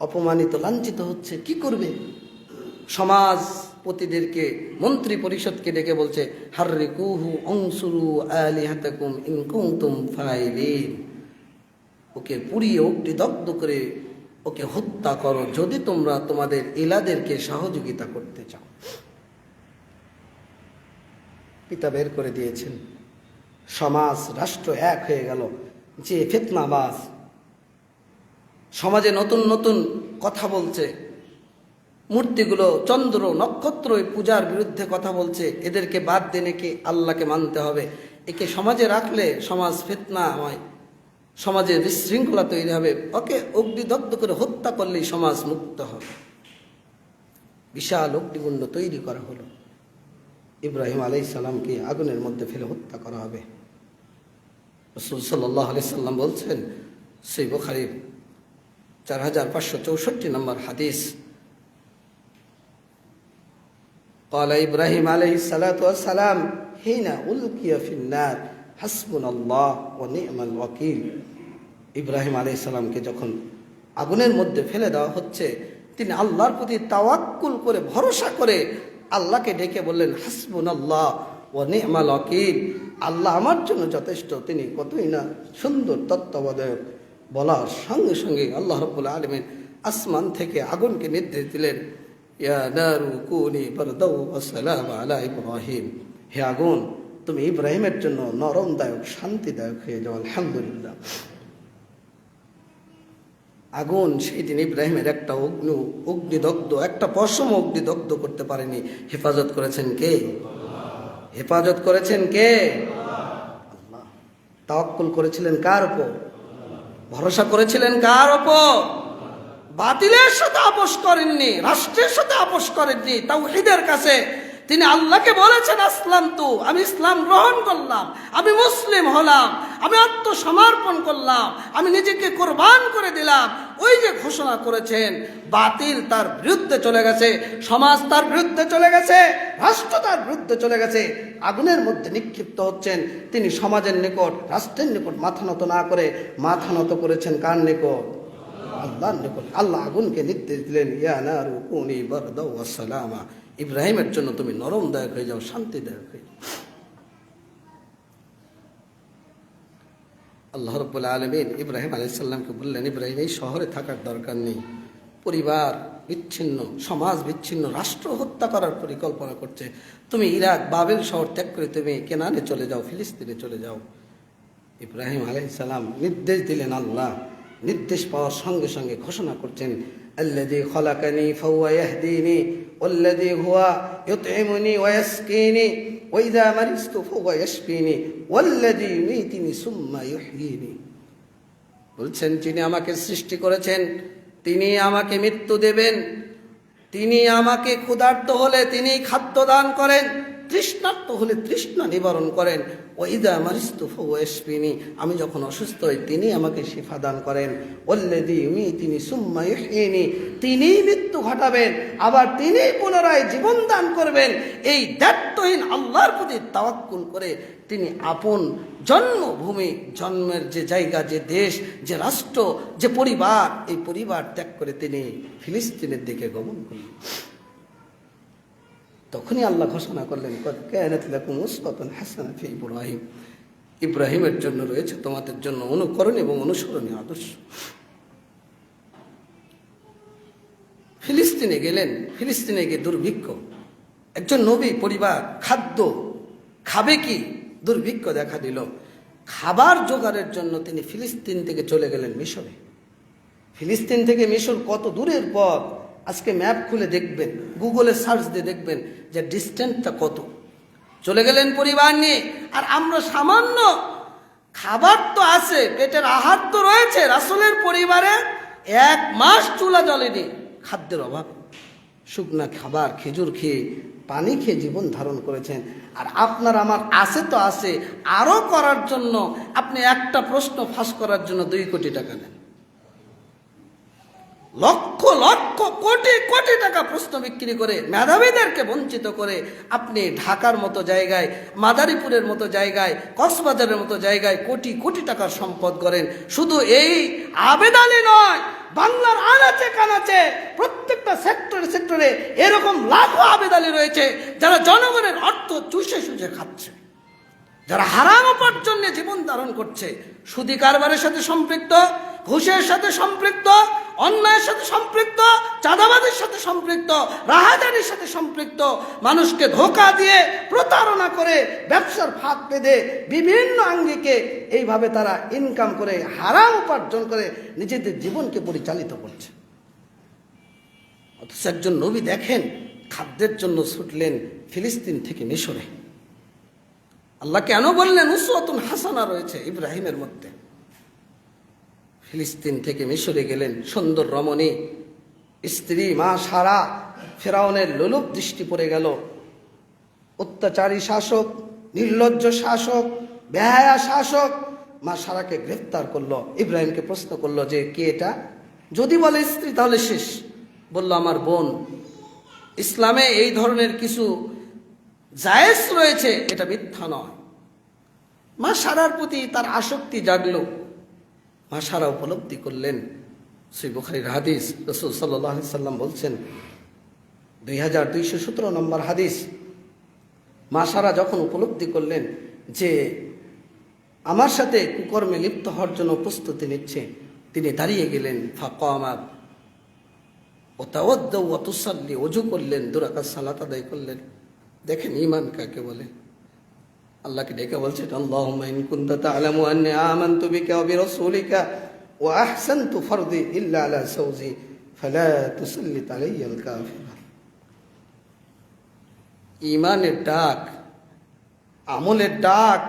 অপমানিত, লাঞ্ছিত হচ্ছে, কি করবে? সমাজপতিদেরকে, মন্ত্রী পরিষদকে ডেকে বলছে হাররিকুহু আনসুরু আলিহাতাকুম ইন কুনতুম ফাইলিন, ওকে পুড়িয়ে অগ্নিদগ্ধ করে ওকে হত্যা করো যদি তোমরা তোমাদের ইলাদেরকে সহযোগিতা করতে চাও। পিতা বের করে দিয়েছেন, সমাজ রাষ্ট্র এক হয়ে গেল। যে ফিতনাবাজ সমাজে নতুন নতুন কথা বলছে, মূর্তিগুলো চন্দ্র নক্ষত্র পূজার বিরুদ্ধে কথা বলছে, এদেরকে বাদ দিয়ে নাকি আল্লাহকে মানতে হবে, একে সমাজে রাখলে সমাজ ফিতনাময়, সমাজে বিশৃঙ্খলা তৈরি হবে, ওকে অগ্নিদগ্ধ করে হত্যা করলেই সমাজ মুক্ত হবে। বিশাল অগ্নিকুণ্ড তৈরি করা হলো, ইব্রাহিম আলাইহিস সালামকে আগুনের মধ্যে ফেলে হত্যা করা হবে। রাসূল সাল্লাল্লাহু আলাইহি সাল্লাম বলছেন, সহিহ বুখারী 4564 নম্বর হাদিস, قال إبراهيم عليه الصلاة والسلام حين ألقي في النار حسبنا الله ونعم الوكيل। ইব্রাহিম আলাইহিস সালামকে যখন আগুনের মধ্যে ফেলে দেওয়া হচ্ছে, তিনি আল্লাহর প্রতি তাওয়াক্কুল করে ভরসা করে আল্লাহকে ডেকে বললেন, হাসবুনাল্লাহ ওয়া নি'মাল ওয়াকিল, আল্লাহ আমার জন্য যথেষ্ট, তিনি কতই না সুন্দর তত্ত্বাবধায়ক। বলার সঙ্গে সঙ্গে আল্লাহ রাব্বুল আলামিন আসমান থেকে আগুনকে নির্দেশ দিলেন, ইয়া নারু কুনি বারদাও ওয়া সালাম আলা ইব্রাহিম, হে আগুন তুমি ইব্রাহিমের জন্য নরমদায়ক শান্তিদায়ক হয়ে যাও। আলহামদুলিল্লাহ। আগুন সেই দিন ইব্রাহিমের একটা অগ্নিদগ্ধ, একটা পশম অগ্নিদগ্ধ করতে পারেনি। হেফাজত করেছেন কে? হেফাজত করেছেন কে? আল্লাহ। তাওয়াক্কুল করেছিলেন কার উপর? ভরসা করেছিলেন কার উপর? বাতিলের সাথে আপোষ করেননি, রাষ্ট্রের সাথে আপোষ করেননি, তাওহীদের কাছে তিনি আল্লাহকে বলেছেন, আসলামতু, আমি ইসলাম গ্রহণ করলাম, আমি মুসলিম হলাম, আমি আত্মসমর্পণ করলাম, আমি নিজেকে কোরবান করে দিলাম। ওই যে ঘোষণা করেছেন, বাতিল তার বিরুদ্ধে চলে গেছে, সমাজ তার বিরুদ্ধে চলে গেছে, রাষ্ট্র তার বিরুদ্ধে চলে গেছে, আগুনের মধ্যে নিক্ষিপ্ত হচ্ছেন। তিনি সমাজের নিকট, রাষ্ট্রের নিকট মাথা নত না করে মাথা নত করেছেন কার নিকট? আল্লাহর নিকট। আল্লাহ আগুনকে নির্দেশ দিলেন, ইয়া নারু কুনি বারদাও ওয়া সালামা, ইব্রাহিমের জন্য তুমি নরমদায়ক হয়ে যাও, শান্তিদায়ক হয়ে যাও। আল্লাহ রাব্বুল আলামিন ইব্রাহিম আলাইহিস সালামকে বললেন, ইব্রাহিম এই শহরে থাকার দরকার নেই, পরিবার বিচ্ছিন্ন, সমাজ বিচ্ছিন্ন, রাষ্ট্র হত্যা করার পরিকল্পনা করছে, তুমি ইরাক বাবেল শহর ত্যাগ করে তুমি কেনানে চলে যাও, ফিলিস্তিনে চলে যাও। ইব্রাহিম আলাইহিস সালাম নির্দেশ দিলেন। আল্লাহ নির্দেশ পাওয়ার সঙ্গে সঙ্গে ঘোষণা করছেন, আল্লাযী খলাকানি ফাহুয়া ইয়াহদিনি ওয়াল্লাযী হুয়া ইউতঈমুনি ওয়া ইয়াসকিনি ওয়া ইযা মারিজতু ফাহুয়া ইয়াশফিনি ওয়াল্লাযী ইউমীতুনি সুম্মা ইউহয়িনি। বলছেন, যিনি আমাকে সৃষ্টি করেছেন তিনি আমাকে মৃত্যু দেবেন, তিনি আমাকে ক্ষুধার্ত হলে তিনি খাদ্য দান করেন, তৃষ্ণার্ত হলে তৃষ্ণা নিবারণ করেন, ওয়াইদা মারিস্তু ফাহুয়া ইয়াশফিনি, আমি যখন অসুস্থ হই তিনি আমাকে শিফা দান করেন, ওয়াল্লাযী ইউমীতুনি সুম্মা ইউহয়িনি, তিনি মৃত্যু ঘটাবেন আবার তিনি পুনরায় জীবন দান করবেন। এই দায়িত্বহীন আল্লাহর প্রতি তাওয়াক্কুল করে তিনি আপন জন্মভূমি, জন্মের যে জায়গা, যে দেশ, যে রাষ্ট্র, যে পরিবার, এই পরিবার ত্যাগ করে তিনি ফিলিস্তিনের দিকে গমন করলেন। তখনই আল্লাহ ঘোষণা করলেন, ক্বাদ কানাত লাকুম উসওয়াতুন হাসানাতুন ফি ইব্রাহিম, ইব্রাহিমের জন্য রয়েছে তোমাদের জন্য অনুকরণ এবং অনুসরণীয় আদর্শ। ফিলিস্তিনে গেলেন, ফিলিস্তিনে গিয়ে দুর্ভিক্ষ, একজন নবী, পরিবার খাদ্য খাবে কি, দুর্ভিক্ষ দেখা দিল। খাবার জোগাড়ের জন্য তিনি ফিলিস্তিন থেকে চলে গেলেন মিশরে। ফিলিস্তিন থেকে মিশর কত দূরের পথ, আজকে ম্যাপ খুলে দেখবেন, গুগলে সার্চ দিয়ে দেখবেন যে ডিস্টেন্সটা কত। চলে গেলেন পরিবার নিয়ে। আর আমরা সামান্য খাবার তো আছে, পেটের আহার তো রয়েছে, রাসূলের পরিবারে 1 মাস চুলা জ্বলেনি খাদ্যের অভাব, শুকনা খাবার, খেজুর খেয়ে, পানি খেয়ে জীবন ধারণ করেছেন। আর আপনার আমার আছে তো আছে, আরও করার জন্য আপনি একটা প্রশ্ন ফাঁস করার জন্য 2 কোটি টাকা নেন, লক্ষ লক্ষ কোটি কোটি টাকা প্রশ্ন বিক্রি করে মেধাবীদেরকে বঞ্চিত করে আপনি ঢাকার মতো জায়গায়, মাদারীপুরের মতো জায়গায়, কক্সবাজারের মতো জায়গায় কোটি কোটি টাকার সম্পদ করেন। শুধু এই আবেদনই নয়, বাংলার আনাচে কানাচে প্রত্যেকটা সেক্টরে সেক্টরে এরকম লাখো আবেদনী রয়েছে যারা জনগণের অর্থ চুষে চুষে খাচ্ছে, যারা হারাম উপার্জনে জীবন ধারণ করছে, সুদী কারবারের সাথে সম্পৃক্ত, ঘুষের সাথে সম্পৃক্ত, অন্যায়ের সাথে সম্পৃক্ত, চাঁদাবাদের সাথে সম্পৃক্ত, রাহাজানির সাথে সম্পৃক্ত, মানুষকে ধোঁকা দিয়ে প্রতারণা করে ব্যবসার ফাঁদ বেঁধে বিভিন্ন আঙ্গিকে এইভাবে তারা ইনকাম করে হারাম উপার্জন করে নিজেদের জীবনকে পরিচালিত করছে। অথচ একজন নবী দেখেন খাদ্যের জন্য ছুটলেন ফিলিস্তিন থেকে মিশরে। আল্লাহ কেন বললেন উসওয়াতুন হাসানা রয়েছে ইব্রাহিমের মধ্যে। ফিলিস্তিন থেকে মিশরে গেলেন, সুন্দর রমণী স্ত্রী মা সারা। ফেরাউনের লোলুপ দৃষ্টি পড়ে গেল। অত্যাচারী শাসক, নির্লজ্জ শাসক, বেহায়া শাসক মা সারাকে গ্রেফতার করলো। ইব্রাহিমকে প্রশ্ন করলো যে কে এটা? যদি বলে স্ত্রী তাহলে শেষ। বলল আমার বোন। ইসলামে এই ধরনের কিছু জায়েজ রয়েছে, এটা মিথ্যা নয়। মা সারার প্রতি তার আসক্তি জাগলো। মা সারা উপলব্ধি করলেন। সহিহ বুখারীর হাদিস, রাসূল সাল্লাল্লাহু আলাইহি সাল্লাম বলছেন, 2217 নম্বর হাদিস, মা সারা যখন উপলব্ধি করলেন যে আমার সাথে কুকর্মে লিপ্ত হওয়ার জন্য প্রস্তুতি নিচ্ছে, তিনি দাঁড়িয়ে গেলেন। ফাকামা ওয়া তাওয়াদ্দা ওয়া তুসাল্লি, ওযু করলেন, 2 রাকাত সালাত আদায় করলেন। দেখেন ঈমান কাকে বলে। আল্লাহকে ডেকে বলছেন, আল্লাহুম্মা ইন কুনতা তা'লামু আন্নী আমানতু বিকা ওয়া বিরাসূলিকা ওয়া আহসানতু ফারদি ইল্লা আলা যাওজি ফালা তুসাল্লিত আলাইয়াল কাফিরা। ঈমানের ডাক, আমলের ডাক,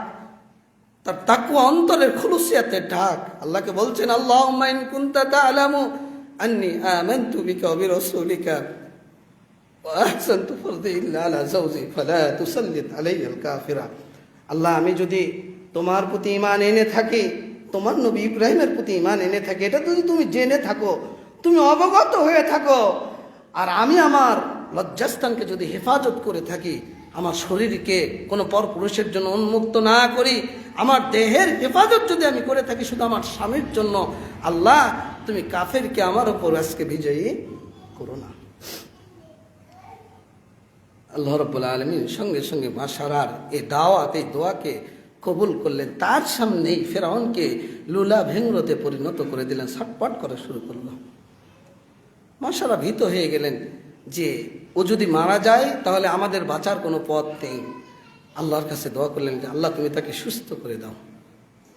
তার তাকওয়া অন্তরের খুলুসিয়াতের ডাক। আল্লাহকে বলছেন, আল্লাহুম্মা ইন কুনতা তা'লামু আন্নী আমানতু বিকা ওয়া বিরাসূলিকা ওয়া আহসানতু ফারদি ইল্লা আলা যাওজি ফালা তুসাল্লিত আলাইয়াল কাফিরা। আল্লাহ, আমি যদি তোমার প্রতি ঈমান এনে থাকি, তোমার নবী ইব্রাহিমের প্রতি ঈমান এনে থাকি, এটা যদি তুমি জেনে থাকো, তুমি অবগত হয়ে থাকো, আর আমি আমার লজ্জাস্থানকে যদি হেফাজত করে থাকি, আমার শরীরকে কোনো পরপুরুষের জন্য উন্মুক্ত না করি, আমার দেহের হেফাজত যদি আমি করে থাকি শুধু আমার স্বামীর জন্য, আল্লাহ তুমি কাফেরকে আমার ওপর আজকে বিজয়ী করো না। আল্লাহ রাব্বুল আলামিন সঙ্গে সঙ্গে মা সারার এই দাওয়াত, এই দোয়াকে কবুল করলেন। তার সামনেই ফেরাউনকে লুলা ভেঙ্গরতে পরিণত করে দিলেন, ছটপট করা শুরু করলো। মা সারা ভীত হয়ে গেলেন যে ও যদি মারা যায় তাহলে আমাদের বাঁচার কোনো পথ নেই। আল্লাহর কাছে দোয়া করলেন যে আল্লাহ তুমি তাকে সুস্থ করে দাও।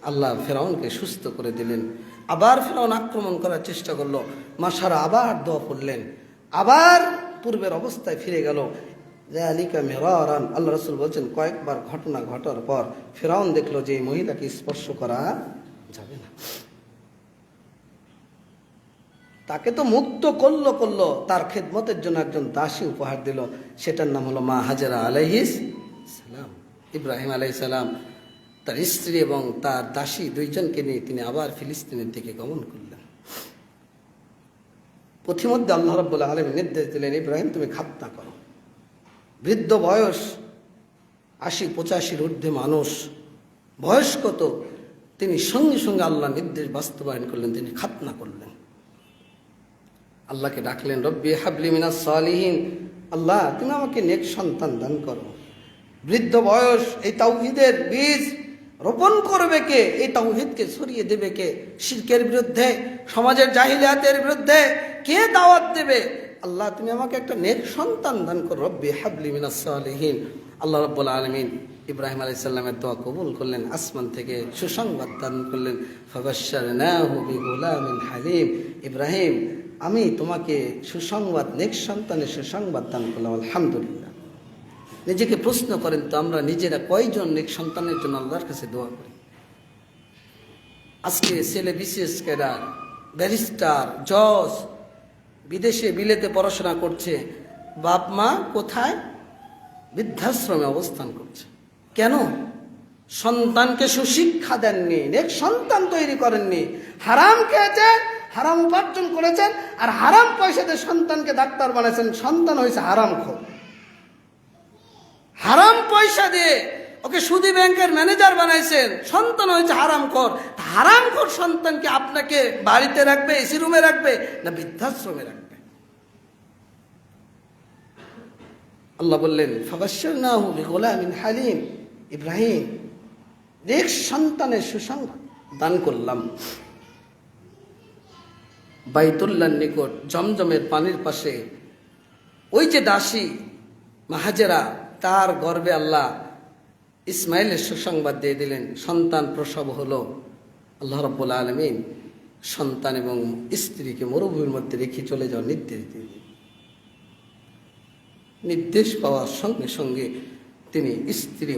আল্লাহ ফেরাউনকে সুস্থ করে দিলেন। আবার ফেরাউন আক্রমণ করার চেষ্টা করলো। মা সারা আবার দোয়া করলেন, আবার পূর্বের অবস্থায় ফিরে গেল। যালিকা মিরারান, আল্লাহ রাসূল বলছেন কয়েকবার ঘটনা ঘটার পর ফেরাউন দেখলো যে এই মহিলাকে স্পর্শ করা যাবে না। তাকে তো মুক্ত করলো, তার খেদমতের জন্য একজন দাসী উপহার দিল, সেটার নাম হলো মা হাজেরা আলাইহিস সালাম। ইব্রাহিম আলাইহিস সালাম তার স্ত্রী এবং তার দাসী দুইজনকে নিয়ে তিনি আবার ফিলিস্তিনের দিকে গমন করলেন। পথিমধ্যে আল্লাহ রাব্বুল আলামিন নির্দেশ দিলেন, ইব্রাহিম তুমি খাতনা করো। বৃদ্ধ বয়স, 80-85 ঊর্ধ্বে মানুষ, বয়স কত, তিনি সঙ্গে সঙ্গে আল্লাহ নির্দেশ বাস্তবায়ন করলেন, তিনি খাতনা করলেন। আল্লাহকে ডাকলেন, রব্বি হাবলি মিনাস সালিহিন, আল্লাহ তুমি আমাকে নেক সন্তান দান করো। বৃদ্ধ বয়স, এই তাওহীদের বীজ রোপণ করবে কে? এই তাওহীদকে ছড়িয়ে দেবে কে? শিরকের বিরুদ্ধে, সমাজের জাহিলিয়াতের বিরুদ্ধে কে দাওয়াত দেবে? আল্লাহ তুমি আমাকে একটা নেক সন্তান দান করো, রব্বি হাবলি মিনাস সালিহিন। আল্লাহ রাব্বুল আলামিন ইব্রাহিম আলাইহিস সালামের দোয়া কবুল করলেন, আসমান থেকে সুসংবাদ দান করলেন, ফাবাশশারনাহু বিগুলামিন হালিম। ইব্রাহিম, আমি তোমাকে সুসংবাদ, নেক সন্তানের সুসংবাদ দান করলাম, আলহামদুলিল্লাহ। নিজেকে প্রশ্ন করেন তো, আমরা নিজেরা কয়জন নেক সন্তানের জন্য আল্লাহর কাছে দোয়া করি? আজকে ছেলে বিশেষ ক্যাডার, ব্যারিস্টার, জজ, বিদেশে বিলেতে পড়াশোনা করছে, বাপ মা কোথায়? বৃদ্ধাশ্রমে অবস্থান করছে। কেন? সন্তানকে সুশিক্ষা দেননি, নেক সন্তান তৈরি করেননি। হারাম খেয়েছে, হারাম উপার্জন করেছেন, আর হারাম পয়সাতে সন্তানকে ডাক্তার বানাইছেন, সন্তান হয়েছে হারামখোর। হারাম পয়সা দিয়ে ওকে সুদী ব্যাংকের ম্যানেজার বানাইছেন, সন্তান হয়েছে হারামখোর। হারামখোর সন্তানকে আপনাকে বাড়িতে রাখবে, এসি রুমে রাখবে, না বৃদ্ধাশ্রমে রাখবে? আল্লাহ বললেন, ফাবাশশারনাহু বিগুলামিন হালিম। ইব্রাহিম, নেক সন্তানের সুসংবাদ দান করলাম। বাইতুল্লাহর নিকট জমজমের পানির পাশে ওই যে দাসী মা হাজেরা, তার গর্ভে আল্লাহ ইসমাইলের সুসংবাদ দিয়ে দিলেন, সন্তান প্রসব হলো। আল্লাহ রাব্বুল আলামিন সন্তান এবং স্ত্রীকে মরুভূমির মধ্যে রেখে চলে যাওয়ার নির্দেশ দিয়ে দিলেন। নির্দেশ পাওয়ার সঙ্গে সঙ্গে তিনি স্ত্রী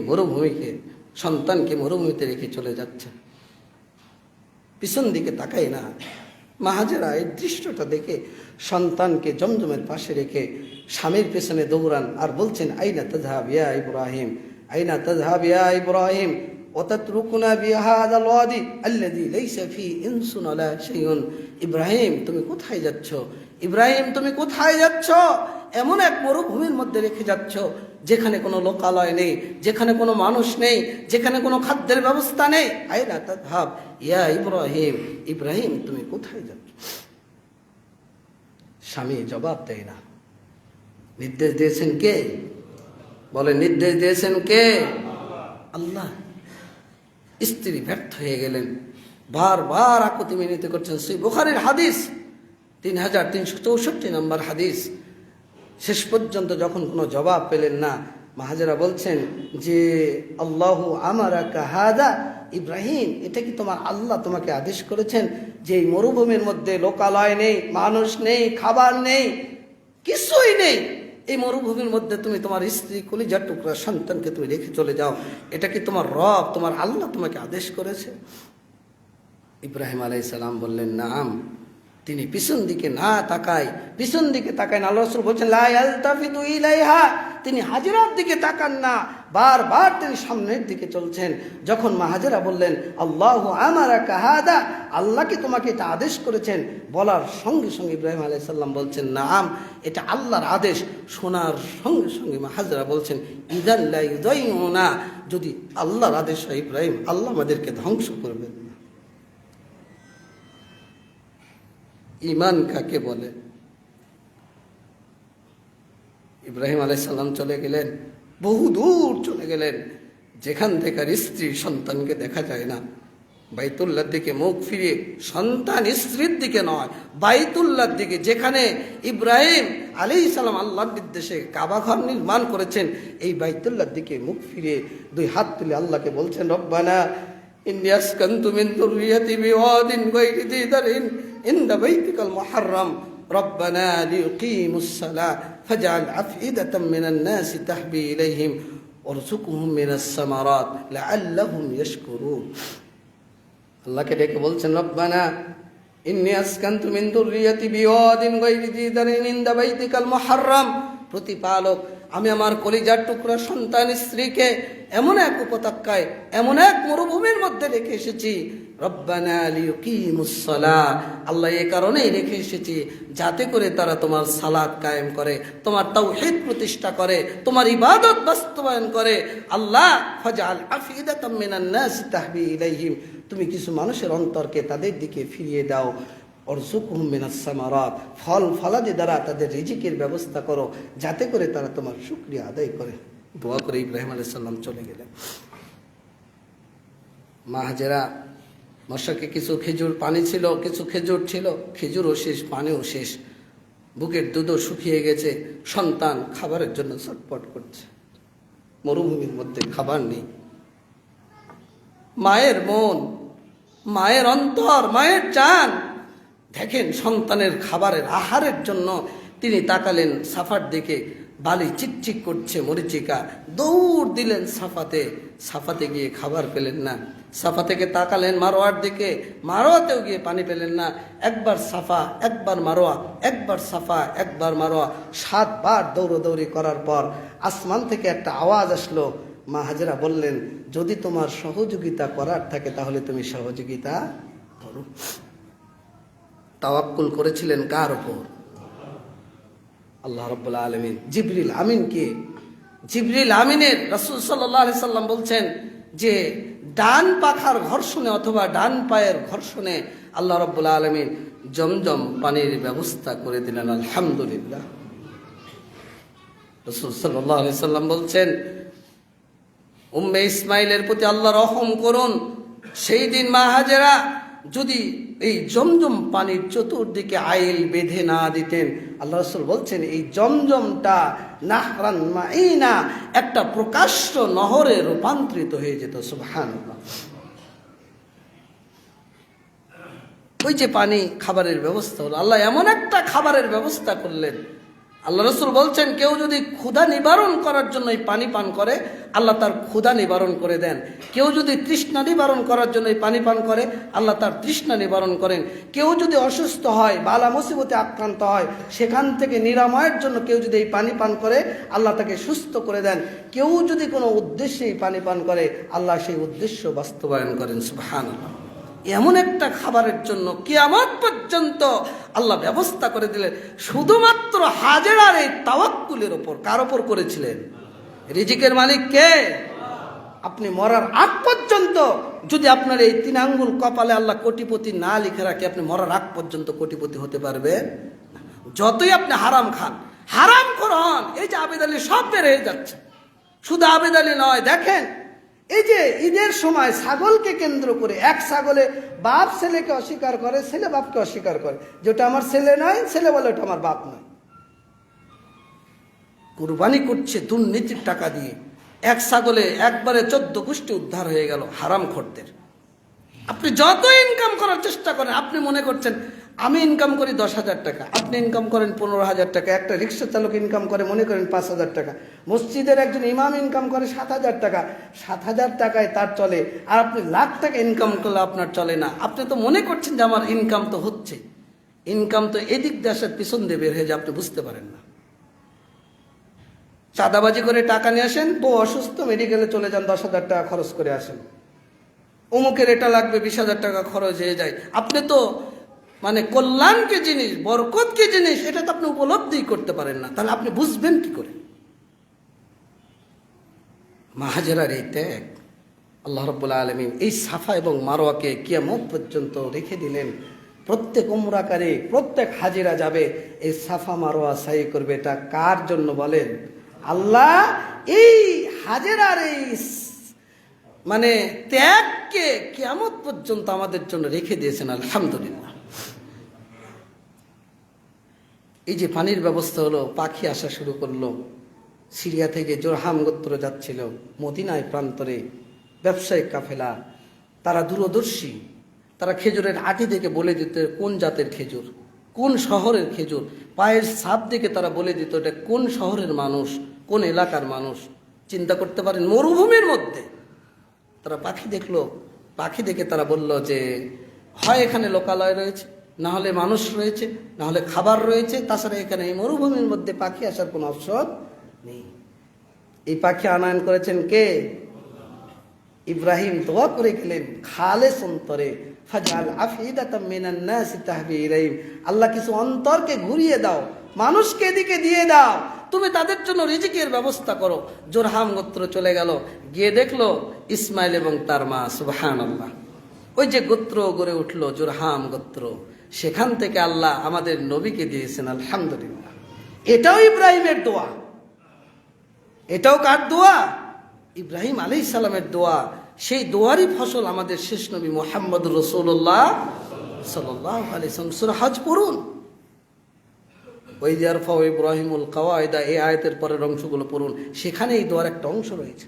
সন্তানকে মরুভূমিতে রেখে চলে যাচ্ছেন। পিছন দিকে তাকাই না। মা হাজেরা এই দৃশ্যটা দেখে সন্তানকে জমজমের পাশে রেখে স্বামীর পেছনে দৌড়ান আর বলছেন, আইনা তাযহাব ইয়া ইব্রাহিম, আইনা তাযহাব ইয়া ইব্রাহিম ওয়াতাতরুকুনা বিহাযাল ওয়াদি আল্লাযী লাইসা ফী ইনসুন ওয়ালা শাইউন। ইব্রাহিম, তুমি কোথায় যাচ্ছ? ইব্রাহিম, তুমি কোথায় যাচ্ছ? এমন এক মরুভূমির মধ্যে রেখে যাচ্ছ যেখানে কোনো লোকালয় নেই, যেখানে কোনো মানুষ নেই, যেখানে কোনো খাদ্যের ব্যবস্থা নেই। আইনা তাযহাব ইয়া ইব্রাহিম, ইব্রাহিম তুমি কোথায় যাচ্ছ? স্বামী জবাব দেয় না। নির্দেশ দিয়েছেন কে? বলে, নির্দেশ দিয়েছেন কে? আল্লাহ। স্ত্রী ব্যর্থ হয়ে গেলেন, বারবার আকুতি মিনতি করছেন। সহিহ বুখারীর হাদিস 3364 নম্বর হাদিস। শেষ পর্যন্ত যখন কোনো জবাব পেলেন না, মা হাজেরা বলছেন যে, আল্লাহু আমারাকা হাযা, ইব্রাহিম, এটা কি তোমার আল্লাহ তোমাকে আদেশ করেছেন যে এই মরুভূমির মধ্যে লোকালয় নেই, মানুষ নেই, খাবার নেই, কিছুই নেই, এই মরুভূমির মধ্যে তুমি তোমার স্ত্রী কলিজার টুকরা সন্তানকে তুমি রেখে চলে যাও, এটা কি তোমার রব, তোমার আল্লাহ তোমাকে আদেশ করেছে? ইব্রাহিম আলাইহিস সালাম বললেন, নাম। তিনি পিছন দিকে না তাকায়, পিছন দিকে তাকায় না। আল্লাহ রাসূল বলছেন, লা ইয়ালতাফিতু ইলাইহা, তিনি হাজেরার দিকে তাকান না, বারবার তিনি সামনের দিকে চলছেন। যখন মা হাজেরা বললেন, আল্লাহু আমারাকা হাযা, আল্লাহ কি তোমাকে এটা আদেশ করেছেন? বলার সঙ্গে সঙ্গে ইব্রাহিম আলাইহিস সালাম বলছেন, নাম, এটা আল্লাহর আদেশ। শোনার সঙ্গে সঙ্গে মা হাজেরা বলছেন, ইযান লা ইউযাইউনা, যদি আল্লাহর আদেশ হয় ইব্রাহিম, আল্লাহ আমাদেরকে ধ্বংস করবেন না। ঈমান কাকে বলে? ইব্রাহিম আলাইহিস সালাম চলে গেলেন, বহু দূর চলে গেলেন, যেখান থেকে স্ত্রী সন্তানকে দেখা যায় না। বাইতুল্লাহর দিকে মুখ ফিরিয়ে, সন্তান স্ত্রীর দিকে নয়, বাইতুল্লাহর দিকে, যেখানে ইব্রাহিম আলাইহিস সালাম আল্লাহর নির্দেশে কাবা ঘর নির্মাণ করেছেন, এই বাইতুল্লাহর দিকে মুখ ফিরিয়ে দুই হাত তুলে আল্লাহকে বলছেন, রব্বানা ইন্নী আসকানতু মিন যুররিয়্যাতি বিওয়াদিন গায়রি যী যার'ইন ইনদা বাইতিকাল মুহাররাম রব্বানা লিয়ুকিমুস সালাহ ফাজআল আফইদাতাম মিনান নাসি তাহবি ইলাইহিম ওয়ারযুকহুম মিনাস সামারাত লাআল্লাহুম ইয়াশকুরুন। আল্লাহকে ডেকে বলছেন, রব্বানা ইন্নী আসকানতু মিন যুররিয়্যাতি বিওয়াদিন গায়রি যী যার'ইন ইনদা বাইতিকাল মুহাররাম, প্রতিপালক, আমি আমার কলিজার টুকরা সন্তান স্ত্রীকে এমন এক উপত্যকায়, এমন এক মরুভূমির মধ্যে রেখে এসেছি, রব্বানা লিয়ুকিমুস সালাহ, আল্লাহ এই কারণেই রেখে এসেছি যাতে করে তারা তোমার সালাত কায়েম করে, তোমার তাওহীদ প্রতিষ্ঠা করে, তোমার ইবাদত বাস্তবায়ন করে। আল্লাহ ফাজআল আফইদাতাম মিনান নাসি তাহবি ইলাইহিম, তুমি কিছু মানুষের অন্তরকে তাদের দিকে ফিরিয়ে দাও। ওয়ারযুকহুম মিনাস সামারাত, ফল ফলাদি দ্বারা তাদের রিজিকের ব্যবস্থা করো যাতে করে তারা তোমার শুকরিয়া আদায় করে। দোয়া করে ইব্রাহিম আলাইহিস সালাম চলে গেলেন। মা হাজেরা মশাকে কিছু খেজুর, পানি ছিল, কিছু খেজুর ছিল, খেজুরও শেষ, পানিও শেষ, বুকের দুধও শুকিয়ে গেছে। সন্তান খাবারের জন্য ছটফট করছে, মরুভূমির মধ্যে খাবার নেই। মায়ের মন, মায়ের অন্তর, মায়ের জান, দেখেন সন্তানের খাবারের আহারের জন্য তিনি তাকালেন সাফার দিকে, বালি চিকচিক করছে, মরিচিকা, দৌড় দিলেন সাফাতে। সাফাতে গিয়ে খাবার পেলেন না। সাফা থেকে তাকালেন মারোয়ার দিকে, মারোয়াতেও গিয়ে পানি পেলেন না। একবার সাফা, একবার মারোয়া, একবার সাফা, একবার মারোয়া, 7 বার দৌড়দৌড়ি করার পর আসমান থেকে একটা আওয়াজ আসলো। মা হাজেরা বললেন, যদি তোমার সহযোগিতা করার থাকে তাহলে তুমি সহযোগিতা করো। তাওয়াক্কুল করেছিলেন কার উপর? আল্লাহ রাব্বুল আলামিন। জিবরিল আমিনকে, জিবরিল আমিনের রাসূল সাল্লাল্লাহু আলাইহি সাল্লাম বলছেন যে ডান পাখার ঘর্ষণে অথবা ডান পায়ের ঘর্ষণে আল্লাহ রাব্বুল আলামিন জমজম পানির ব্যবস্থা করে দিলেন। আলহামদুলিল্লাহ। রাসূল সাল্লাল্লাহু আলাইহি সাল্লাম বলছেন, উম্মে ইসমাইলের প্রতি আল্লাহ রহম করুন। সেই দিন মা হাজেরা যদি এই জমজম পানির চতুর্দিকে আইল বেঁধে না দিতেন, আল্লাহ রাসূল বলছেন এই জমজমটা নাহরান মাইনা একটা প্রকাশ্য নহরে রূপান্তরিত হয়ে যেত। সুবহানাল্লাহ। ওই যে পানি খাবারের ব্যবস্থা হলো, আল্লাহ এমন একটা খাবারের ব্যবস্থা করলেন। আল্লাহ রাসূল বলছেন কেউ যদি ক্ষুধা নিবারণ করার জন্য এই পানি পান করে, আল্লাহ তার ক্ষুধা নিবারণ করে দেন। কেউ যদি তৃষ্ণা নিবারণ করার জন্য এই পানি পান করে, আল্লাহ তার তৃষ্ণা নিবারণ করেন। কেউ যদি অসুস্থ হয়, বালা মুসিবতে আক্রান্ত হয়, সেখান থেকে নিরাময়ের জন্য কেউ যদি এই পানি পান করে, আল্লাহ তাকে সুস্থ করে দেন। কেউ যদি কোনো উদ্দেশ্যে এই পানি পান করে, আল্লাহ সেই উদ্দেশ্য বাস্তবায়ন করেন। সুবহানাল্লাহ। এমন একটা খাবারের জন্য কিয়ামত পর্যন্ত আল্লাহ ব্যবস্থা করে দিলেন, শুধুমাত্র হাজেরার এই তাওয়াক্কুলের ওপর। কার ওপর করেছিলেন? রিজিকের মালিক কে? আপনি মরার আগ পর্যন্ত যদি আপনার এই 3 আঙ্গুল কপালে আল্লাহ কোটিপতি না লিখে রাখে, আপনি মরার আগ পর্যন্ত কোটিপতি হতে পারবেন। যতই আপনি হারাম খান, হারাম হন, এই যে আবেদ আলী সব বের হয়ে যাচ্ছে। শুধু আবেদ আলী নয়, দেখেন এই যে ঈদের সময় ছাগলকে কেন্দ্র করে, এক ছাগলে বাপ ছেলেকে অস্বীকার করে, ছেলে বাপকে অস্বীকার করে, যেটা আমার ছেলে নয়, ছেলে বলে ওটা আমার বাপ নয়। কুরবানি করছে দুর্নীতির টাকা দিয়ে, এক ছাগলে একবারে 14 গোষ্ঠী উদ্ধার হয়ে গেল হারামখোরদের। আপনি যত ইনকাম করার চেষ্টা করেন, আপনি মনে করছেন আমি ইনকাম করি 10,000 টাকা, আপনি ইনকাম করেন 15,000 টাকা, একটা রিক্সা চালক ইনকাম করে মনে করেন 5,000 টাকা, মসজিদের একজন ইমাম ইনকাম করে 7,000 টাকা, 7,000 টাকায় তার চলে, আর আপনি লাখ টাকা ইনকাম করলে আপনার চলে না। আপনি তো মনে করছেন যে আমার ইনকাম তো হচ্ছে, ইনকাম তো এদিক দেশের পিছন দিয়ে বের হয়ে যায়, আপনি বুঝতে পারেন না। চাঁদাবাজি করে টাকা নিয়ে আসেন, বউ অসুস্থ, মেডিকেলে চলে যান, 10,000 টাকা খরচ করে আসেন, অমুকের এটা লাগবে, 20,000 টাকা খরচ হয়ে যায়। আপনি তো মানে কল্যাণ কি জিনিস, বরকত কি জিনিস, এটা তো আপনি উপলব্ধি করতে পারেন না, তাহলে আপনি বুঝবেন কি করে? হাজেরার এই ত্যাগ, আল্লাহ রাব্বুল আলামিন এই সাফা এবং মারওয়াকে কিয়ামত পর্যন্ত রেখে দিলেন। প্রত্যেক উমরাকারী, প্রত্যেক হাজিরা যাবে এই সাফা মারওয়া সাই করবে। এটা কার জন্য বলেন? আল্লাহ এই হাজেরার এই মানে ত্যাগকে কিয়ামত পর্যন্ত আমাদের জন্য রেখে দিয়েছেন। আলহামদুলিল্লাহ। এই যে পানির ব্যবস্থা হলো, পাখি আসা শুরু করলো, সিরিয়া থেকে জোরহাম গোত্র যাচ্ছিল মদিনায় প্রান্তরে, ব্যবসায়িক কাফেলা, তারা দূরদর্শী, তারা খেজুরের আটি থেকে বলে দিত কোন জাতের খেজুর, কোন শহরের খেজুর, পায়ের ছাপ দেখে তারা বলে দিত এটা কোন শহরের মানুষ, কোন এলাকার মানুষ। চিন্তা করতে পারেন, মরুভূমির মধ্যে তারা পাখি দেখলো, পাখি দেখে তারা বলল যে হয় এখানে লোকালয় রয়েছে, না হলে মানুষ রয়েছে, না হলে খাবার রয়েছে, তাছাড়া এখানে এই মরুভূমির মধ্যে পাখি আসার কোনো অপশন নেই। এই পাখি আনয়ন করেছেন কে? ইব্রাহিম দোয়া করে গেলেন খালেস অন্তরে, ফাজআল আফইদাতাম মিনান নাসি তাহবি ইলাইহিম, আল্লাহ কিছু অন্তরকে ঘুরিয়ে দাও, মানুষকে এদিকে দিয়ে দাও, তুমি তাদের জন্য রিজিকের ব্যবস্থা করো। জোরহাম গোত্র চলে গেল, গিয়ে দেখলো ইসমাইল এবং তার মা। সুবহানাল্লাহ। ওই যে গোত্র গড়ে উঠলো জোরহাম গোত্র, সেখান থেকে আল্লাহ আমাদের নবীকে দিয়েছেন। আলহামদুলিল্লাহ। এটাও ইব্রাহিমের দোয়া। এটাও কার দোয়া? ইব্রাহিম আলাইহিস সালামের দোয়া। সেই দোয়ারই ফসল আমাদের শেষ নবী মুহাম্মদুর রাসূলুল্লাহ সাল্লাল্লাহু আলাইহি ওয়াসাল্লাম। সূরা হজ পড়ুন, ওই ইয়ারফাউ ইব্রাহিমুল কাওয়াইদা, এই আয়াতের পরের অংশগুলো পড়ুন, সেখানে এই দোয়ার একটা অংশ রয়েছে।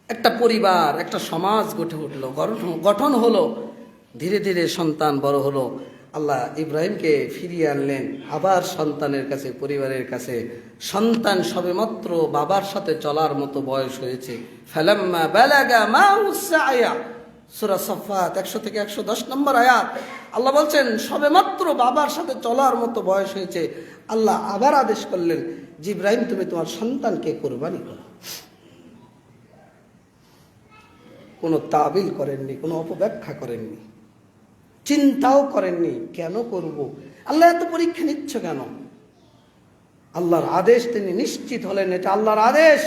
একটা পরিবার, একটা সমাজ গঠে উঠলো, গঠন হলো, ধীরে ধীরে সন্তান বড় হলো। আল্লাহ ইব্রাহিমকে ফিরিয়ে আনলেন আবার সন্তানের কাছে, পরিবারের কাছে। সন্তান সবেমাত্র বাবার সাথে চলার মতো বয়স হয়েছে। ফালাম্মা বালাগা মা'হুস সা'য়া, সূরা সাফফাত 100 থেকে 110 নম্বর আয়াত। আল্লাহ বলছেন সবেমাত্র বাবার সাথে চলার মতো বয়স হয়েছে, আল্লাহ আবার আদেশ করলেন যে ইব্রাহিম তুমি তোমার সন্তানকে কুরবানি করো। কোনো তাবিল করেননি, কোনো অপব্যাখ্যা করেননি, চিন্তাও করেননি কেন করব, আল্লাহ এত পরীক্ষা নিচ্ছ কেন। আল্লাহর আদেশ, তিনি নিশ্চিত হলেন এটা আল্লাহর আদেশ।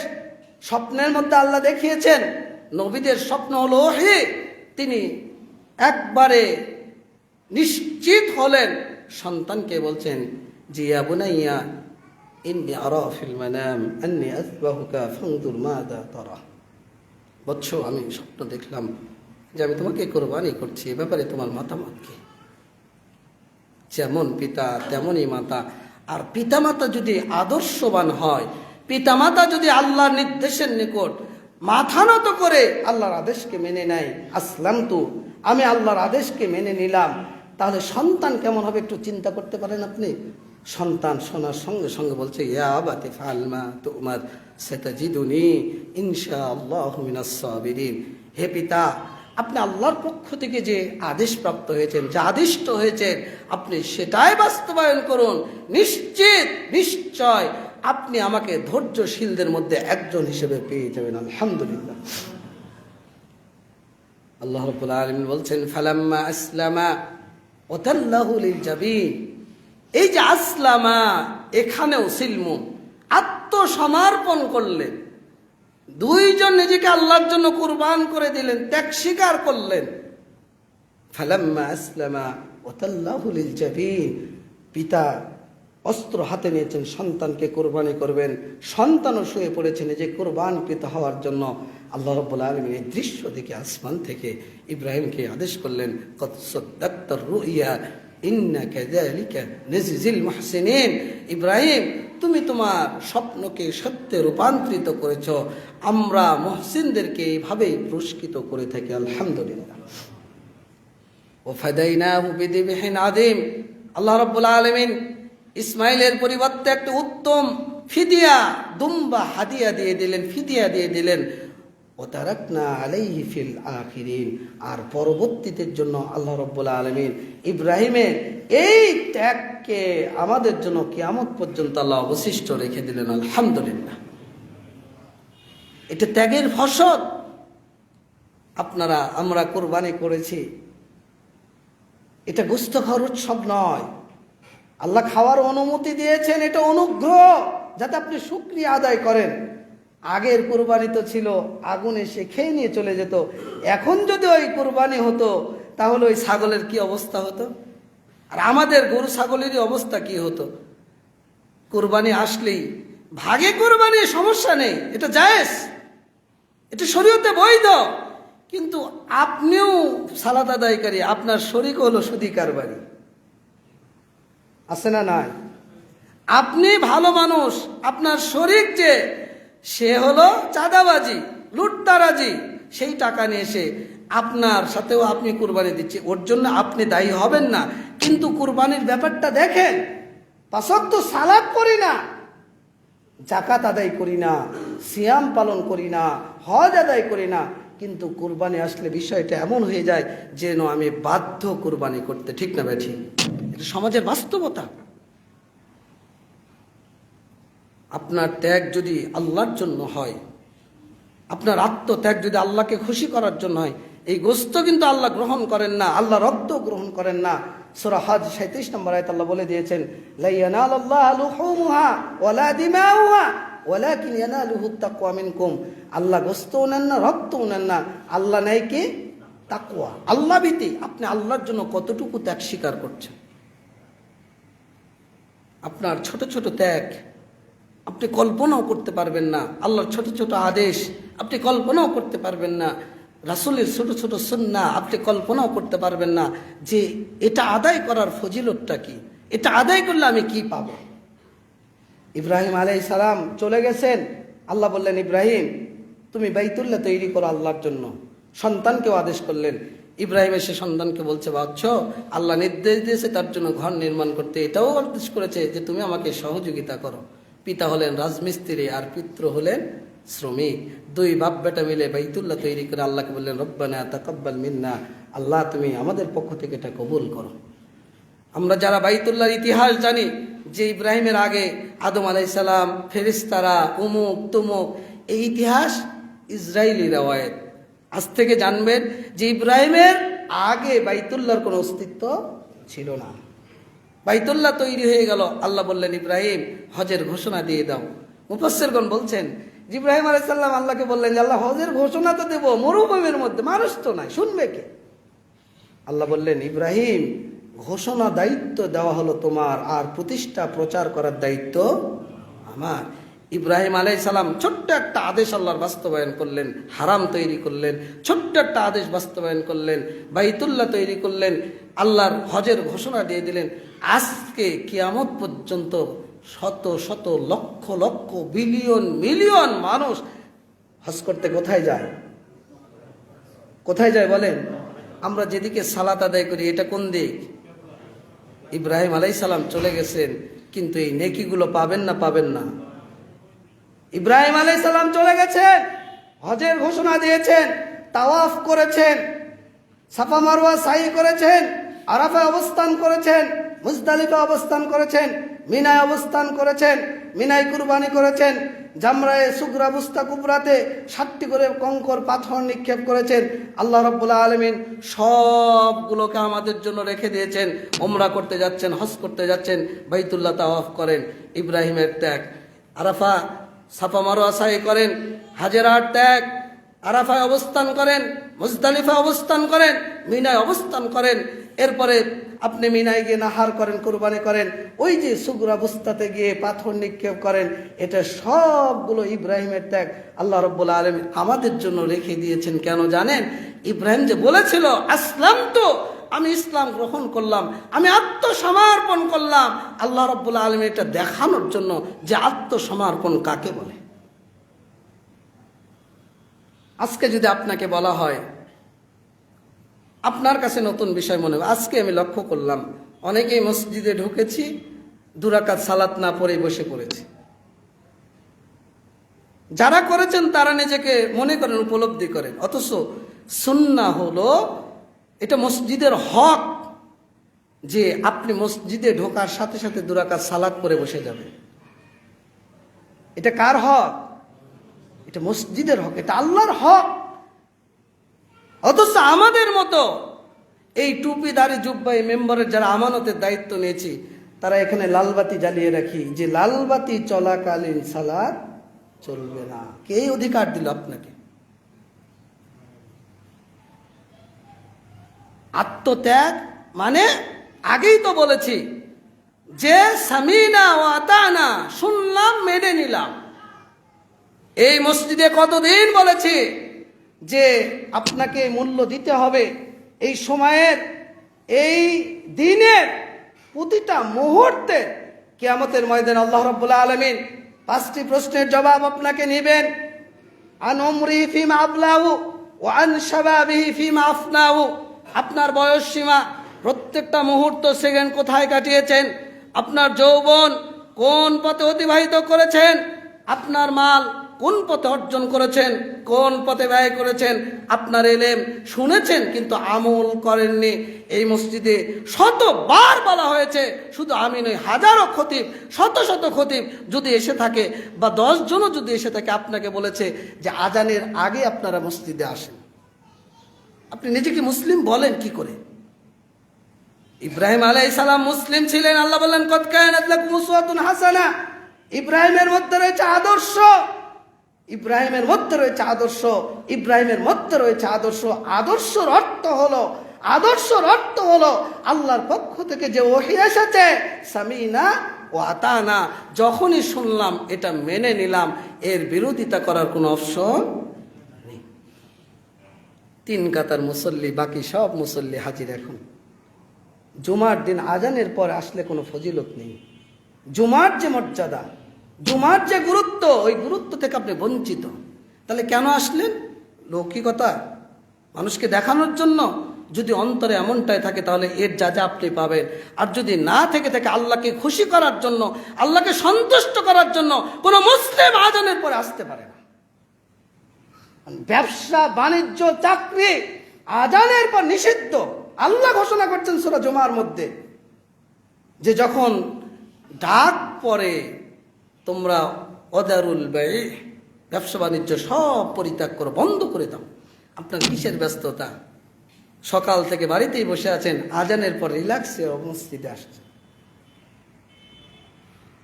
স্বপ্নের মধ্যে আল্লাহ দেখিয়েছেন, নবীদের স্বপ্ন হলো ওহী, তিনি একবারে নিশ্চিত হলেন। সন্তানকে বলছেন জি ইয়া বুনাইয়া ইন্নী আরা ফিল মানাম আন্নী আযবাহুকা ফানজুর মাযা তারা। বৎস, আমি স্বপ্ন দেখলাম যে আমি তোমাকে কোরবানি করছি, এ ব্যাপারে তোমার মতামত কি? যেমন পিতা তেমনই মাতা। আর পিতামাতা যদি আদর্শবান হয়, পিতামাতা যদি আল্লাহর নির্দেশের নিকট মাথা নত করে আল্লাহর আদেশকে মেনে নেয়, আসলামতু, আমি আল্লাহর আদেশকে মেনে নিলাম, তাহলে সন্তান কেমন হবে একটু চিন্তা করতে পারেন আপনি? সন্তান শোনার সঙ্গে সঙ্গে বলছে, ইয়া আবাতি ফাআল মা তুমার সাতাজিদুনি ইনশাআল্লাহু মিনাস সাবিরিন। হে পিতা, আপনি আল্লাহর পক্ষ থেকে যে আদেশ প্রাপ্ত হয়েছেন, যে আদিষ্ট হয়েছেন, আপনি সেটাই বাস্তবায়ন করুন। নিশ্চিত নিশ্চয় আপনি আমাকে ধৈর্যশীলদের মধ্যে একজন হিসেবে পেয়ে যাবেন। আলহামদুলিল্লাহ। আল্লাহ রাব্বুল আলামিন বলছেন, ফালাম্মা আসলামা ওয়াতাল্লাহু লিল জাবিন। এই যে আসলামা, এখানেও সিলমুন, আত্মসমর্পণ করলেন, দুইজন নিজেকে আল্লাহর জন্য কুরবান করে দিলেন, ত্যাগ স্বীকার করলেন। ফালাম্মা আসলামা ওয়াতাল্লাহু লিল জাবিন, পিতা অস্ত্র হাতে নিয়েছেন, সন্তানকে কোরবানি করবেন, সন্তানও শুয়ে পড়েছেন যে কোরবানকৃত হওয়ার জন্য। আল্লাহ রাব্বুল আলামিন এই দৃশ্য দেখে আসমান থেকে ইব্রাহিমকে আদেশ করলেন, কদ সাদ্দাকতার রুইয়া ইন্না কাযালিকা নাজিজিল মুহসিনিন। ইব্রাহিম, তুমি তোমার স্বপ্নকে সত্যে রূপান্তরিত করেছ, আমরা মুহসিনদেরকে এইভাবেই পুরস্কৃত করে থাকি। আলহামদুলিল্লাহ। ওয়া ফাদাইনাহু বিযিবহিন আযীম। আল্লাহ রাব্বুল আলামিন ইসমাইলের পরিবর্তে একটা উত্তম ফিদিয়া, দুম্বা হাদিয়া দিয়ে দিলেন, ফিদিয়া দিয়ে দিলেন। ও তারাকনা আলাইহি ফিল আখিরিন। আর পরবর্তীদের জন্য আল্লাহ রাব্বুল আলামিন ইব্রাহিমের এই ত্যাগকে আমাদের জন্য কিয়ামত পর্যন্ত আল্লাহ অবশিষ্ট রেখে দিলেন। আলহামদুলিল্লাহ। এটা ত্যাগের ফসল। আমরা কোরবানি করেছি, এটা গোশত খাওয়ার উৎসব নয়। আল্লাহ খাওয়ার অনুমতি দিয়েছেন, এটা অনুগ্রহ, যাতে আপনি শুকরিয়া আদায় করেন। আগের কুরবানি তো ছিল আগুন এসে খেয়ে নিয়ে চলে যেত। এখন যদি ওই কুরবানি হতো, তাহলে ওই ছাগলের কি অবস্থা হতো, আর আমাদের গরু ছাগলেরই অবস্থা কি হতো? কুরবানি আসলেই ভাগে কুরবানি, সমস্যা নেই, এটা জায়েজ, এটা শরীয়তে বৈধ। কিন্তু আপনিও সালাত আদায়কারী, আপনার শরীক হলো সুদী কারবারি, আছে না নাই? আপনি ভালো মানুষ, আপনার শরীক যে সে হলো চাঁদাবাজি, লুটতারাজি, সেই টাকা নিয়ে এসে আপনার সাথেও আপনি কুরবানি দিচ্ছে, ওর জন্য আপনি দায়ী হবেন না। কিন্তু কুরবানির ব্যাপারটা দেখেন, পাঁচ ওয়াক্ত সালাত করি না, যাকাত আদায় করি না, সিয়াম পালন করি না, হজ আদায় করি না, কিন্তু কুরবানি আসলে বিষয়টা এমন হয়ে যায় যেন আমি বাধ্য কুরবানি করতে। ঠিক না বেঠি? এটা সমাজের বাস্তবতা। আপনার ত্যাগ যদি আল্লাহর জন্য হয়, আপনার আত্মত্যাগ যদি আল্লাহকে খুশি করার জন্য হয়, এই গোশত কিন্তু আল্লাহ গ্রহণ করেন না, আল্লাহ রক্ত গ্রহণ করেন না। সূরা হজ 37 নম্বর আয়াতে আল্লাহ বলে দিয়েছেন, লা ইয়ানালাল্লাহু লুহুমুহা ওয়ালা দিমাউহা ওয়ালাকিন ইয়ানালুহুত তাকওয়া মিনকুম। আল্লাহ গোশতও নেন না, রক্তও নেন না, আল্লাহ নেয় কি? তাকওয়া, আল্লাহ ভীতি। আপনি আল্লাহর জন্য কতটুকু ত্যাগ স্বীকার করছেন? আপনার ছোট ছোট ত্যাগ আপনি কল্পনাও করতে পারবেন না। আল্লাহর ছোট ছোট আদেশ আপনি কল্পনাও করতে পারবেন না। রাসূলের ছোট ছোট সুন্নাহ আপনি কল্পনাও করতে পারবেন না যে এটা আদায় করার ফজিলতটা কি, এটা আদায় করলে আমি কি পাব। ইব্রাহিম আলাইহিস সালাম চলে গেছেন, আল্লাহ বললেন, ইব্রাহিম তুমি বাইতুল্লাহ তৈরি করো আল্লাহর জন্য। সন্তানকেও আদেশ করলেন। ইব্রাহিম এসে সন্তানকে বলছে, বাচ্চ, আল্লাহ নির্দেশ দিয়েছে তার জন্য ঘর নির্মাণ করতে, এটাও আদেশ করেছে যে তুমি আমাকে সহযোগিতা করো। পিতা হলেন রাজমিস্ত্রি আর পিতৃ হলেন শ্রমিক। দুই বাপ বেটা মিলে বাইতুল্লাহ তৈরি করে আল্লাহকে বললেন, রব্বানা তাকাব্বাল মিন্না, আল্লাহ তুমি আমাদের পক্ষ থেকে এটা কবুল করো। আমরা যারা বাইতুল্লাহর ইতিহাস জানি, যে ইব্রাহিমের আগে আদম আলাইহিস সালাম, ফেরেশতারা, উমুক তুমুক, এই ইতিহাস ইসরাইলি রওয়ায়েত। আজ থেকে জানবেন যে ইব্রাহিমের আগে বাইতুল্লাহর কোনো অস্তিত্ব ছিল না। বাইতুল্লাহ তৈরি হয়ে গেল, আল্লাহ বললেন, ইব্রাহিম হজের ঘোষণা দিয়ে দাও। মুফাসসিরগণ বলছেন, ইব্রাহিম আলাইহিস সালাম আল্লাহকে বললেন যে আল্লাহ হজের ঘোষণা তো দেব, মরুভূমির মধ্যে মানুষ তো নাই, শুনবে কে? আল্লাহ বললেন, ইব্রাহিম ঘোষণা দায়িত্ব দেওয়া হলো তোমার, আর প্রতিষ্ঠা প্রচার করার দায়িত্ব আমার। ইব্রাহিম আলাইহিস সালাম ছোট্ট একটা আদেশ আল্লাহর বাস্তবায়ন করলেন, হারাম তৈরি করলেন, ছোট্ট একটা আদেশ বাস্তবায়ন করলেন, বাইতুল্লাহ তৈরি করলেন, আল্লাহর হজের ঘোষণা দিয়ে দিলেন। আজকে কিয়ামত পর্যন্ত শত শত লক্ষ লক্ষ বিলিয়ন মিলিয়ন মানুষ হজ করতে কোথায় যায়? কোথায় যায় বলেন? আমরা যেদিকে সালাত আদায় করি এটা কোন দিক? ইব্রাহিম আলাইহিস সালাম চলে গেছেন, কিন্তু এই নেকিগুলো পাবেন না? পাবেন না? ইব্রাহিম আলাইহিস সালাম চলে গেছেন, হজের ঘোষণা দিয়েছেন, তাওয়াফ করেছেন, সাফা মারওয়া সাই করেছেন, আরাফায় অবস্থান করেছেন, মুজদালিফা অবস্থান করেছেন, মিনায় অবস্থান করেছেন, মিনায় কুরবানি করেছেন, জামরায়ে সুগরা বুস্তা কুবরাতে 7টি করে কঙ্কর পাথর নিক্ষেপ করেছেন। আল্লাহ রাব্বুল আলামিন সবগুলোকে আমাদের জন্য রেখে দিয়েছেন। ওমরা করতে যাচ্ছেন, হজ করতে যাচ্ছেন, বাইতুল্লাহ তাওয়াফ করেন, ইব্রাহিমের ত্যাগ, আরাফা সাফা মারওয়া সাই করেন, হাজেরার ত্যাগ, আরাফায় অবস্থান করেন, মুজদালিফা অবস্থান করেন, মিনায় অবস্থান করেন, এরপরে আপনি মিনায় গিয়ে নাহার করেন, কুরবানি করেন, ওই যে সুগরা বুস্তাতে গিয়ে পাথর নিক্ষেপ করেন, এটা সবগুলো ইব্রাহিমের ত্যাগ আল্লাহ রাব্বুল আলামিন আমাদের জন্য রেখে দিয়েছেন। কেন জানেন? ইব্রাহিম যে বলেছিল আসলাম, তো আমি ইসলাম গ্রহণ করলাম, আমি আত্মসমর্পণ করলাম, আল্লাহ রাব্বুল আলামিন এটা দেখানোর জন্য যে আত্মসমর্পণ কাকে বলে। আজকে যদি আপনাকে বলা হয়, আপনার কাছে নতুন বিষয় মনে হবে। আজকে আমি লক্ষ্য করলাম অনেকেই মসজিদে ঢুকেছি, 2 রাকাত সালাত না পড়ে বসে পড়েছি। যারা করেছেন তারা নিজেকে মনে করেন, উপলব্ধি করেন, অথচ সুন্নাহ হলো এটা মসজিদের হক যে আপনি মসজিদে ঢোকার সাথে সাথে 2 রাকাত সালাত পড়ে বসে যাবেন। এটা কার হক? এটা মসজিদের হক, এটা আল্লাহর হক। অথচ আমাদের মতো এই টুপিদারি জুব্বাই মেম্বারের যারা আমানতের দায়িত্ব নিয়েছি, তারা এখানে লালবাতি জ্বালিয়ে রাখি যে লালবাতি চলাকালীন সালাত চলবে না। কে অধিকার দিল আপনাকে? আত্মত্যাগ মানে আগেই তো বলেছি যে সামিনা ও আতানা, শুনলাম মেনে নিলাম। এই মসজিদে কতদিন বলেছি যে আপনাকে মূল্য দিতে হবে। এই সময়ের, এই দিনের প্রতিটা মুহূর্তে কিয়ামতের ময়দানে আল্লাহ রাব্বুল আলামিন 5টি প্রশ্নের জবাব আপনাকে নেবেন। আন উমরিহি ফিমা আবলাহু ওয়া আন শাবাবিহি ফিমা আফনাহু, আপনার বয়স সীমা, প্রত্যেকটা মুহূর্ত সেকেন্ড কোথায় কাটিয়েছেন, আপনার যৌবন কোন পথে অতিবাহিত করেছেন, আপনার মাল কোন পথে অর্জন করেছেন, কোন পথে ব্যয় করেছেন, আপনার ইলম শুনেছেন কিন্তু আমল করেননি। এই মসজিদে শতবার বলা হয়েছে, শুধু আমি নই, হাজারো খতিব, শত শত খতিব যদি এসে থাকে বা 10 জনও যদি এসে থাকে, আপনাকে বলেছে যে আজানের আগে আপনারা মসজিদে আসেন। আপনি নিজেকে মুসলিম বলেন কি করে? ইব্রাহিম আলাইহিস সালাম মুসলিম ছিলেন। আল্লাহ বললেন কদ কানাত লাকুম উসওয়াতুন হাসানা। ইব্রাহিমের মধ্যে রয়েছে আদর্শ, ইব্রাহিমের মধ্যে রয়েছে আদর্শ, ইব্রাহিমের মধ্যে রয়েছে আদর্শ। আদর্শের অর্থ হলো আল্লাহর পক্ষ থেকে যে ওহী এসেছে, সামিনা ও আতানা, যখনই শুনলাম এটা মেনে নিলাম, এর বিরোধিতা করার কোনো অপশন নেই। 3 কাতার মুসল্লি, বাকি সব মুসল্লি হাজির। এখন জুমার দিন আজানের পর আসলে কোনো ফজিলত নেই। জুমার যে মর্যাদা, জুমার যে গুরুত্ব, ওই গুরুত্ব থেকে আপনি বঞ্চিত। তাহলে কেন আসলেন? লৌকিকতা, মানুষকে দেখানোর জন্য? যদি অন্তরে এমনটাই থাকে তাহলে এর যা যা আপনি পাবেন। আর যদি না থেকে থাকে আল্লাহকে খুশি করার জন্য, আল্লাহকে সন্তুষ্ট করার জন্য, কোনো মুসলিম আজানের পরে আসতে পারে না। ব্যবসা বাণিজ্য চাকরি আজানের পর নিষিদ্ধ। আল্লাহ ঘোষণা করছেন সূরা জুমার মধ্যে যে যখন ডাক পড়ে তোমরা ওদারুল বাই, ব্যবসা বাণিজ্য সব পরিত্যাগ করো, বন্ধ করে দাও। আপনার কিসের ব্যস্ততা? সকাল থেকে বাড়িতেই বসে আছেন, আজানের পর রিল্যাক্সে মসজিদে আসছেন।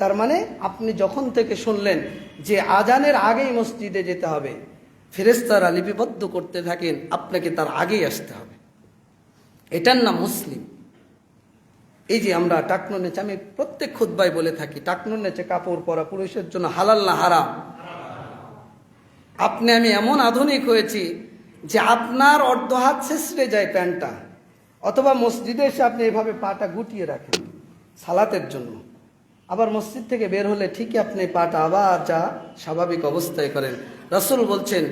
তার মানে আপনি যখন থেকে শুনলেন যে আজানের আগেই মসজিদে যেতে হবে, ফেরেশতারা লিপিবদ্ধ করতে থাকেন আপনাকে তার আগেই আসতে হবে। এটার নাম মুসলিম। এই যে আমরা টাকনুর নিচে, আমি প্রত্যেক খুতবায় বলে থাকি, টাকনুর নিচে কাপড় পরা পুরুষের জন্য হালাল না হারাম? আপনি আমি এমন আধুনিক হয়েছি যে আপনার অর্ধ হাত ছেঁচড়ে যায় প্যান্টটা, অথবা মসজিদে এসে আপনি এভাবে পাটা গুটিয়ে রাখেন সালাতের জন্য, আবার মসজিদ থেকে বের হলে ঠিকই আপনি পাটা আবার যা স্বাভাবিক অবস্থায় করেন। রাসূল বলছেন,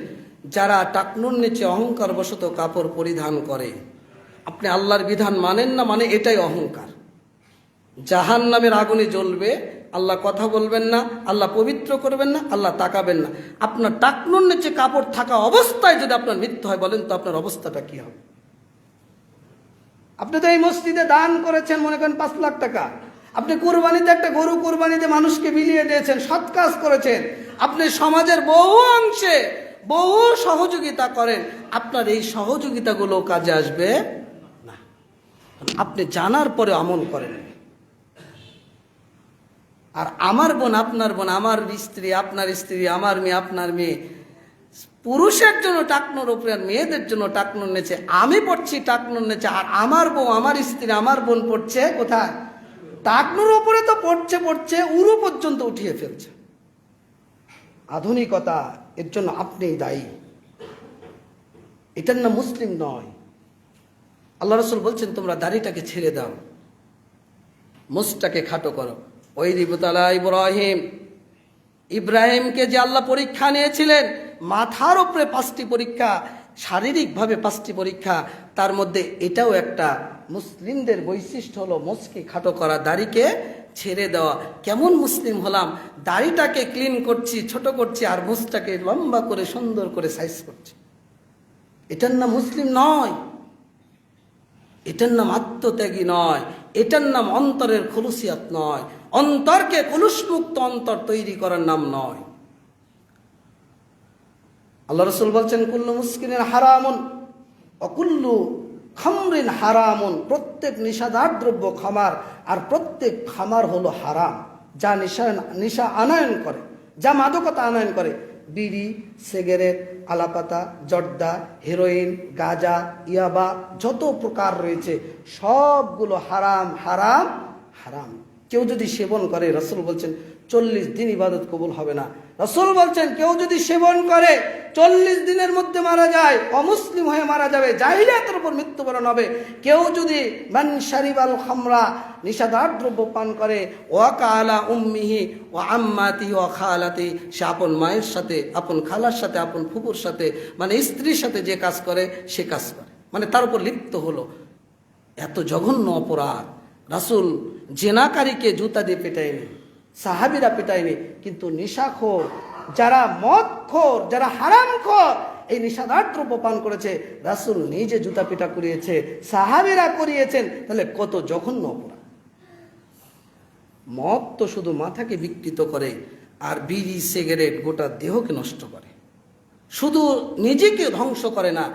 যারা টাকনুর নিচে অহংকার বশত কাপড় পরিধান করে, আপনি আল্লাহর বিধান মানেন না, মানে এটাই অহংকার। জাহান্নামের আগুনে জ্বলবে, আল্লাহ কথা বলবেন না, আল্লাহ পবিত্র করবেন না, আল্লাহ তাকাবেন না। আপনার টাকনুর নিচে কাপড় থাকা অবস্থায় যদি আপনার মৃত্যু হয়, বলেন তো আপনার অবস্থাটা কি হবে? আপনি তো এই মসজিদে দান করেছেন, মনে করেন 5 লাখ টাকা, আপনি কুরবানিতে একটা গরু কুরবানিতে মানুষকে বিলিয়ে দিয়েছেন, সৎ কাজ করেছেন, আপনি সমাজের বহু অংশে বহু সহযোগিতা করেন, আপনার এই সহযোগিতাগুলো কাজে আসবে না, আপনি জানার পরে আমল করেন। আর আমার বোন, আপনার বোন, আমার স্ত্রী, আপনার স্ত্রী, আমার মেয়ে, আপনার মেয়ে, পুরুষের জন্য টাকনুর উপরে আর মেয়েদের জন্য টাকনুর নেচে, আমি পড়ছি টাকনুর নেচে, আর আমার বউ, আমার স্ত্রী, আমার বোন পড়ছে কোথায়? টাকনুর উপরে তো পড়ছে পড়ছে, উরু পর্যন্ত উঠিয়ে ফেলছে। আধুনিকতা, এর জন্য আপনিই দায়ী, এটার না মুসলিম নয়। আল্লাহ রাসূল বলছেন, তোমরা দাড়িটাকে ছেড়ে দাও, মুখটাকে খাটো করো। ওই দিবতালা ইব্রাহিম, ইব্রাহিমকে যে আল্লাহ পরীক্ষা নিয়েছিলেন, মাথার উপরে 5টি পরীক্ষা, শারীরিকভাবে 5টি পরীক্ষা, তার মধ্যে এটাও একটা। মুসলিমদের বৈশিষ্ট্য হলো মুখকে খাটো করা, দাড়িকে ছেড়ে দেওয়া। কেমন মুসলিম হলাম? দাড়িটাকে ক্লিন করছি, ছোট করছি, আর মুখটাকে লম্বা করে সুন্দর করে সাইজ করছি। এটার নাম মুসলিম নয়, এটার নাম আত্মত্যাগী নয়, এটার নাম অন্তরের খুলুসিয়াত নয়, অন্তরকে কুলুষমুক্ত অন্তর তৈরি করার নাম নয়। আল্লাহ রাসূল বলছেন, কুল্লু মুসকিরিন হারামুন অকুল্লু খামরিন হারামুন, প্রত্যেক নিষাদার দ্রব্য খামার, আর প্রত্যেক খামার হলো হারাম। যা নিশা আনয়ন করে, যা মাদকতা আনয়ন করে, বিড়ি, সিগারেট, আলাপাতা, জর্দা, হেরোইন, গাঁজা, ইয়াবা, যত প্রকার রয়েছে সবগুলো হারাম হারাম হারাম। কেউ যদি সেবন করে, রাসূল বলছেন 40 দিন ইবাদত কবুল হবে না। রাসূল বলছেন, কেউ যদি সেবন করে 40 দিনের মধ্যে মারা যায়, অমুসলিম হয়ে মারা যাবে, জাহিলিয়াতের উপর মৃত্যুবরণ হবে। কেউ যদি মান শারিবাল খামরা, নিষাদার দ্রব্য পান করে, ওয়া কালা উম্মিহি ওয়া আম্মাতি ওয়া খালাতি, সে আপন মায়ের সাথে, আপন খালার সাথে, আপন ফুপুর সাথে, মানে স্ত্রীর সাথে যে কাজ করে সে কাজ করে, মানে তার উপর লিপ্ত হলো। এত জঘন্য অপরাধ। রাসূল জেনাকারীকে জুতা দিয়ে পেটায়নি, সাহাবীরা পেটায়নি, কিন্তু নেশাখোর, যারা মদখোর, যারা হারামখোর, এই নিষাদার দ্রব্য পান করেছে, রাসূল নিজে জুতা পিটা করিয়েছে, সাহাবীরা করিয়েছেন। তাহলে কত জঘন্য অপরাধ। মদ তো শুধু মাথাকে বিকৃত করে, আর বিড়ি, সিগারেট গোটা দেহকে নষ্ট করে। শুধু নিজেকে ধ্বংস করে না,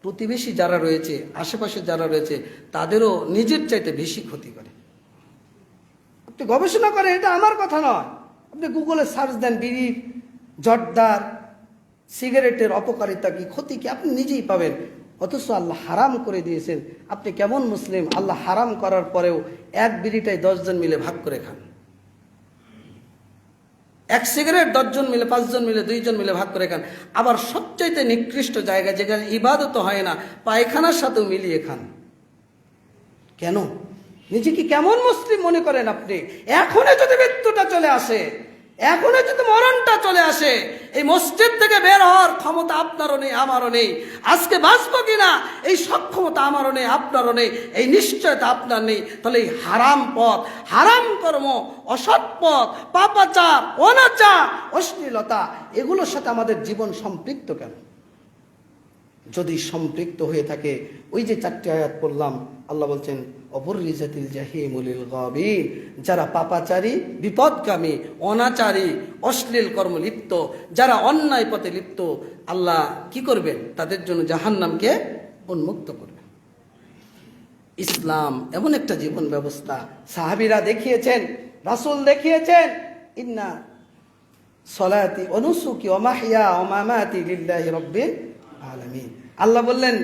প্রতিবেশী যারা রয়েছে, আশেপাশে যারা রয়েছে, তাদেরও নিজের চাইতে বেশি ক্ষতি করে। আপনি গবেষণা করেন, এটা আমার কথা নয়, আপনি গুগলে সার্চ দেন, বিড়ি, জর্দার, সিগারেটের অপকারিতা কি, ক্ষতি কি, আপনি নিজেই পাবেন। অথচ আল্লাহ হারাম করে দিয়েছেন। আপনি কেমন মুসলিম? আল্লাহ হারাম করার পরেও এক বিড়িটাই 10 জন মিলে ভাগ করে খান, এক সিগারেট 10 জন মিলে, 5 জন মিলে, 2 জন মিলে ভাগ করে খান। আবার সবচাইতে নিকৃষ্ট জায়গা, যেখানে ইবাদত হয় না, পায়খানার সাথেও মিলিয়ে খান। কেন? নিজেকে কেমন মুসলিম মনে করেন আপনি? এখনই যদি মৃত্যুটা চলে আসে, এখনই যদি মরণটা চলে আসে, এই মসজিদ থেকে বের হওয়ার ক্ষমতা আপনারও নেই, আমারও নেই। আজকে বাঁচবো কিনা এই সক্ষমতা আমারও নেই, আপনারও নেই, এই নিশ্চয়তা আপনার নেই। তাহলে এই হারাম পথ, হারাম কর্ম, অসৎ পথ, পাপাচার, অনাচার, অশ্লীলতা, এগুলোর সাথে আমাদের জীবন সম্পৃক্ত কেন? যদি সম্পৃক্ত হয়ে থাকে, ওই যে 4টি আয়াত পড়লাম, আল্লাহ বলছেন অবুররিজাতিল জাহিমু লিল গাবিন, যারা পাপাচারী, বিপদগামী, অনাচারী, অশ্লীল কর্ম লিপ্ত, যারা অন্যায় পথে লিপ্ত, আল্লাহ কি করবেন? তাদের জন্য জাহান্নামকে উন্মুক্ত করবেন। ইসলাম এমন একটা জীবন ব্যবস্থা, সাহাবীরা দেখিয়েছেন, রাসূল দেখিয়েছেন, ইন্না সলাতি ওয়া নুসুকি ওয়া মাহইয়া ওয়া মামাতি লিল্লাহি রাব্বিল আলামিন। আল্লাহ বললেন,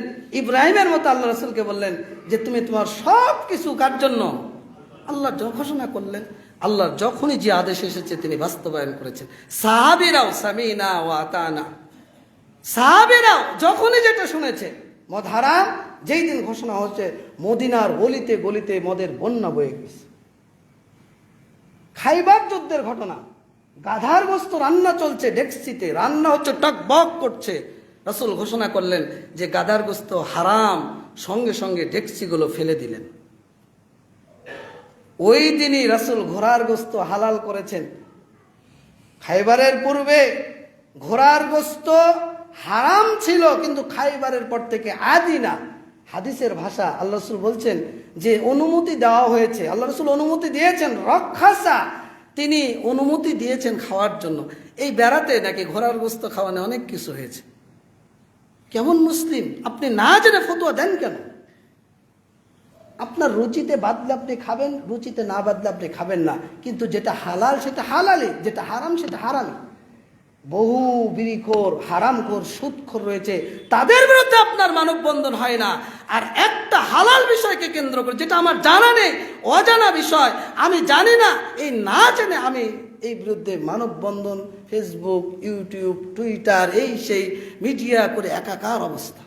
ইব্রাহিমের মতো আল্লাহ রাসূলকে বললেন যে তুমি তোমার সব কিছু কার জন্য? আল্লাহ ঘোষণা করলেন। আল্লাহ যখনই যে আদেশ এসেছে তিনি বাস্তবায়ন করেছেন। সাহাবীরাও সামিনা ওয়া আতানা, সাহাবীরাও যখনই যেটা শুনেছে মদ হারাম, যেই দিন ঘোষণা হচ্ছে মদিনার গলিতে গলিতে মদের বন্যা বয়ে গেছে। খাইবার যুদ্ধের ঘটনা, গাধার গোস্ত রান্না চলছে ডেকচিতে, রান্না হচ্ছে টকবক করছে, রাসূল ঘোষণা করলেন যে গাধার গোস্ত হারাম, সঙ্গে সঙ্গে ডেকচিগুলো ফেলে দিলেন। ওই দিনই রাসূল ঘোড়ার গোস্ত হালাল করেছেন। খাইবারের পূর্বে ঘোড়ার গোস্ত হারাম ছিল, কিন্তু খাইবারের পর থেকে আদি না। হাদিসের ভাষা আল্লাহ রাসূল বলছেন যে অনুমতি দেওয়া হয়েছে, আল্লাহ রাসূল অনুমতি দিয়েছেন, রক্ষাসা, তিনি অনুমতি দিয়েছেন খাওয়ার জন্য। এই বেড়াতে নাকি ঘোড়ার গোস্ত খাওয়ানো অনেক কিছু হয়েছে। কেমন মুসলিম আপনি, না জেনে ফতোয়া দেন কেন? আপনার রুচিতে বাদলে আপনি খাবেন, রুচিতে না বাদলে আপনি খাবেন না, কিন্তু যেটা হালাল সেটা হালালি, যেটা হারাম সেটা হারামি। বহু বিড়িখোর, হারামখোর, সুদখোর রয়েছে, তাদের বিরুদ্ধে আপনার মানববন্ধন হয় না। আর একটা হালাল বিষয়কে কেন্দ্র করে, যেটা আমার জানা নেই, অজানা বিষয়, আমি জানি না, এই না জেনে আমি এই বিরুদ্ধে মানববন্ধন, ফেসবুক, ইউটিউব, টুইটার, এই সেই মিডিয়া করে একাকার অবস্থা।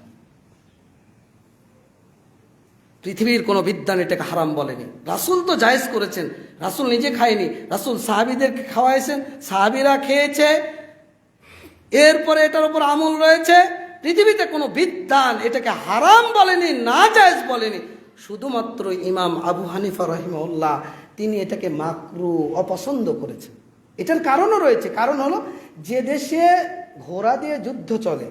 পৃথিবীর কোনো বিদ্বান এটাকে হারাম বলেনি। রাসূল তো জায়েজ করেছেন, রাসূল নিজে খায়নি, রাসূল সাহাবীদেরকে খাওয়াইছেন, সাহাবীরা খেয়েছে, এরপরে এটার উপর আমল রয়েছে। পৃথিবীতে কোনো বিদ্বান এটাকে হারাম বলেনি, না জায়েজ বলেনি। শুধুমাত্র ইমাম আবু হানিফা রাহিমাহুল্লাহ তিনি এটাকে মাকরু, অপছন্দ করেছেন। এটার কারণও রয়েছে। কারণ হলো, যে দেশে ঘোড়া দিয়ে যুদ্ধ চলে,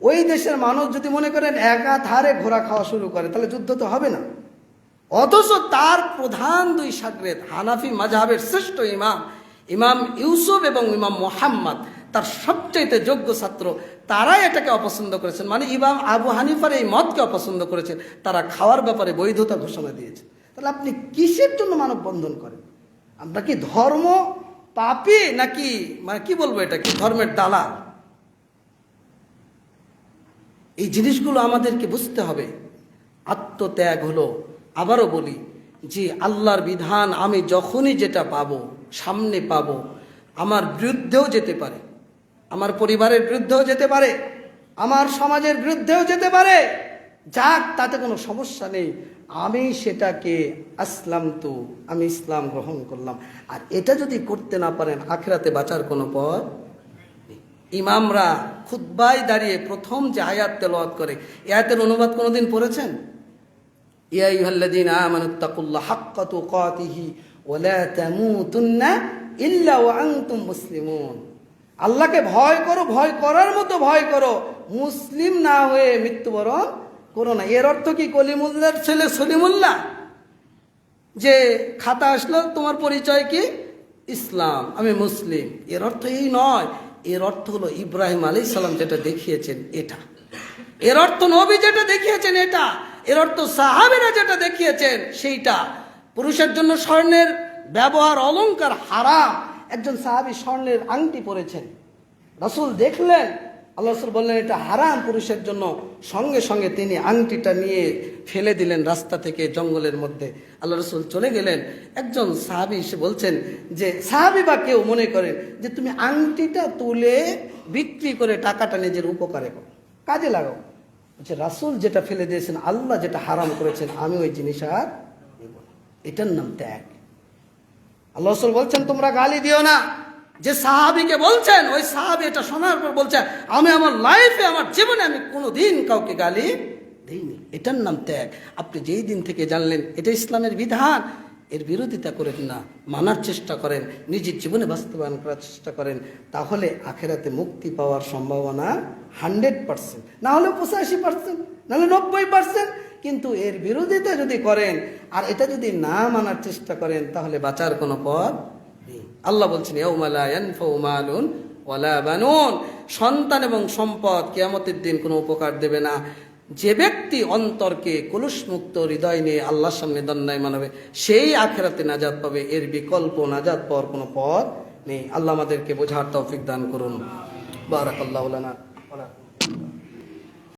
ওই দেশের মানুষ যদি মনে করেন একাধারে ঘোড়া খাওয়া শুরু করে, তাহলে যুদ্ধ তো হবে না। অথচ তার প্রধান দুই শাগরেদ, হানাফি মাযহাবের শ্রেষ্ঠ ইমাম, ইমাম ইউসুফ এবং ইমাম মুহাম্মদ, তার সবচাইতে যোগ্য ছাত্র, তারাই এটাকে অপছন্দ করেছেন। মানে ইমাম আবু হানিফার এই মতকে অপছন্দ করেছেন, তারা খাওয়ার ব্যাপারে বৈধতা ঘোষণা দিয়েছে। তাহলে আপনি কিসের জন্য মানববন্ধন করেন? আমরা কি ধর্ম পাপী নাকি, মানে কি বলবো, এটা কি ধর্মের দালাল? এই জিনিসগুলো আমাদেরকে বুঝতে হবে। আত্মত্যাগ হলো, আবারও বলি, যে আল্লাহর বিধান আমি যখনই যেটা পাবো, সামনে পাবো, আমার বিরুদ্ধেও যেতে পারে, আমার পরিবারের বিরুদ্ধেও যেতে পারে, আমার সমাজের বিরুদ্ধেও যেতে পারে, যাক, তাতে কোনো সমস্যা নেই, আমি সেটাকে আসলামতু, আমি ইসলাম গ্রহণ করলাম। আর এটা যদি করতে না পারেন, আখিরাতে বাঁচার কোনো পথ নেই। ইমামরা খুতবায় দাঁড়িয়ে প্রথম যে আয়াত তেলাওয়াত করে, এই আয়াতের অনুবাদ কোনোদিন পড়েছেন? ইয়া আইয়ুহাল্লাযীনা আমানুত্তাকুল্লাহা হাক্কা তুকাতিহি ওয়া লা তামুতুন্না ইল্লা ওয়া আনতুম মুসলিমুন। আল্লাহকে ভয় করো, ভয় করার মতো ভয় করো, মুসলিম না হয়ে মৃত্যুবরণ করো না। এর অর্থ কি কলিমুল্লাহর ছেলে সলিমুল্লাহ, যে খাতা আসলো তোমার পরিচয় কি? ইসলাম, আমি মুসলিম। এর অর্থ এই নয়। এর অর্থ হলো ইব্রাহিম আলাইহিস সালাম যেটা দেখিয়েছেন এটা, এর অর্থ নবী যেটা দেখিয়েছেন এটা, এর অর্থ সাহাবীরা যেটা দেখিয়েছেন সেইটা। পুরুষের জন্য স্বর্ণের ব্যবহার, অলংকার হারাম। একজন সাহাবী স্বর্ণের আংটি পরেছেন, রাসূল দেখলেন, আল্লাহ রাসূল বললেন এটা হারাম পুরুষের জন্য, সঙ্গে সঙ্গে তিনি আংটিটা নিয়ে ফেলে দিলেন রাস্তা থেকে, জঙ্গলের মধ্যে। আল্লাহ রাসূল চলে গেলেন। একজন সাহাবী এসে বলছেন যে, সাহাবী বা কেউ মনে করেন যে তুমি আংটিটা তুলে বিক্রি করে টাকাটা নিজের উপকারে কাজে লাগাও। বলছে রাসূল যেটা ফেলে দিয়েছেন, আল্লাহ যেটা হারাম করেছেন, আমি ওই জিনিস আর নেব না। এটার নাম ত্যাগ। আল্লাহ রাসূল বলছেন তোমরা গালি দিও না। যে সাহাবীকে বলছেন, ওই সাহাবী এটা শোনার পর বলছে, আমি আমার লাইফে, আমার জীবনে আমি কোনোদিন কাউকে গালি দিইনি। এটার নাম ত্যাগ। আপনি যেই দিন থেকে জানলেন এটা ইসলামের বিধান, এর বিরোধিতা করেন না, মানার চেষ্টা করেন, নিজের জীবনে বাস্তবায়ন করার চেষ্টা করেন, তাহলে আখেরাতে মুক্তি পাওয়ার সম্ভাবনা 100%, না হলে 85%, না হলে 90%। কিন্তু এর বিরোধিতা যদি করেন আর এটা যদি না মানার চেষ্টা করেন, তাহলে বাঁচার কোনো পথ নেই। আল্লাহ বলছেন ইয়াউমা লা ইয়ানফাউ মালুন ওয়ালা বানুন, সন্তান এবং সম্পদ কিয়ামতের দিন কোনো উপকার দেবে না। যে ব্যক্তি অন্তরকে কলুষমুক্ত হৃদয় নিয়ে আল্লাহর সামনে দণ্ডায়মান হবে, সেই আখিরাতে নাজাত পাবে। এর বিকল্প নাজাত পাওয়ার কোনো পথ নেই। আল্লাহ আমাদেরকে বোঝার তৌফিক দান করুন। বারাকাল্লাহু লানা।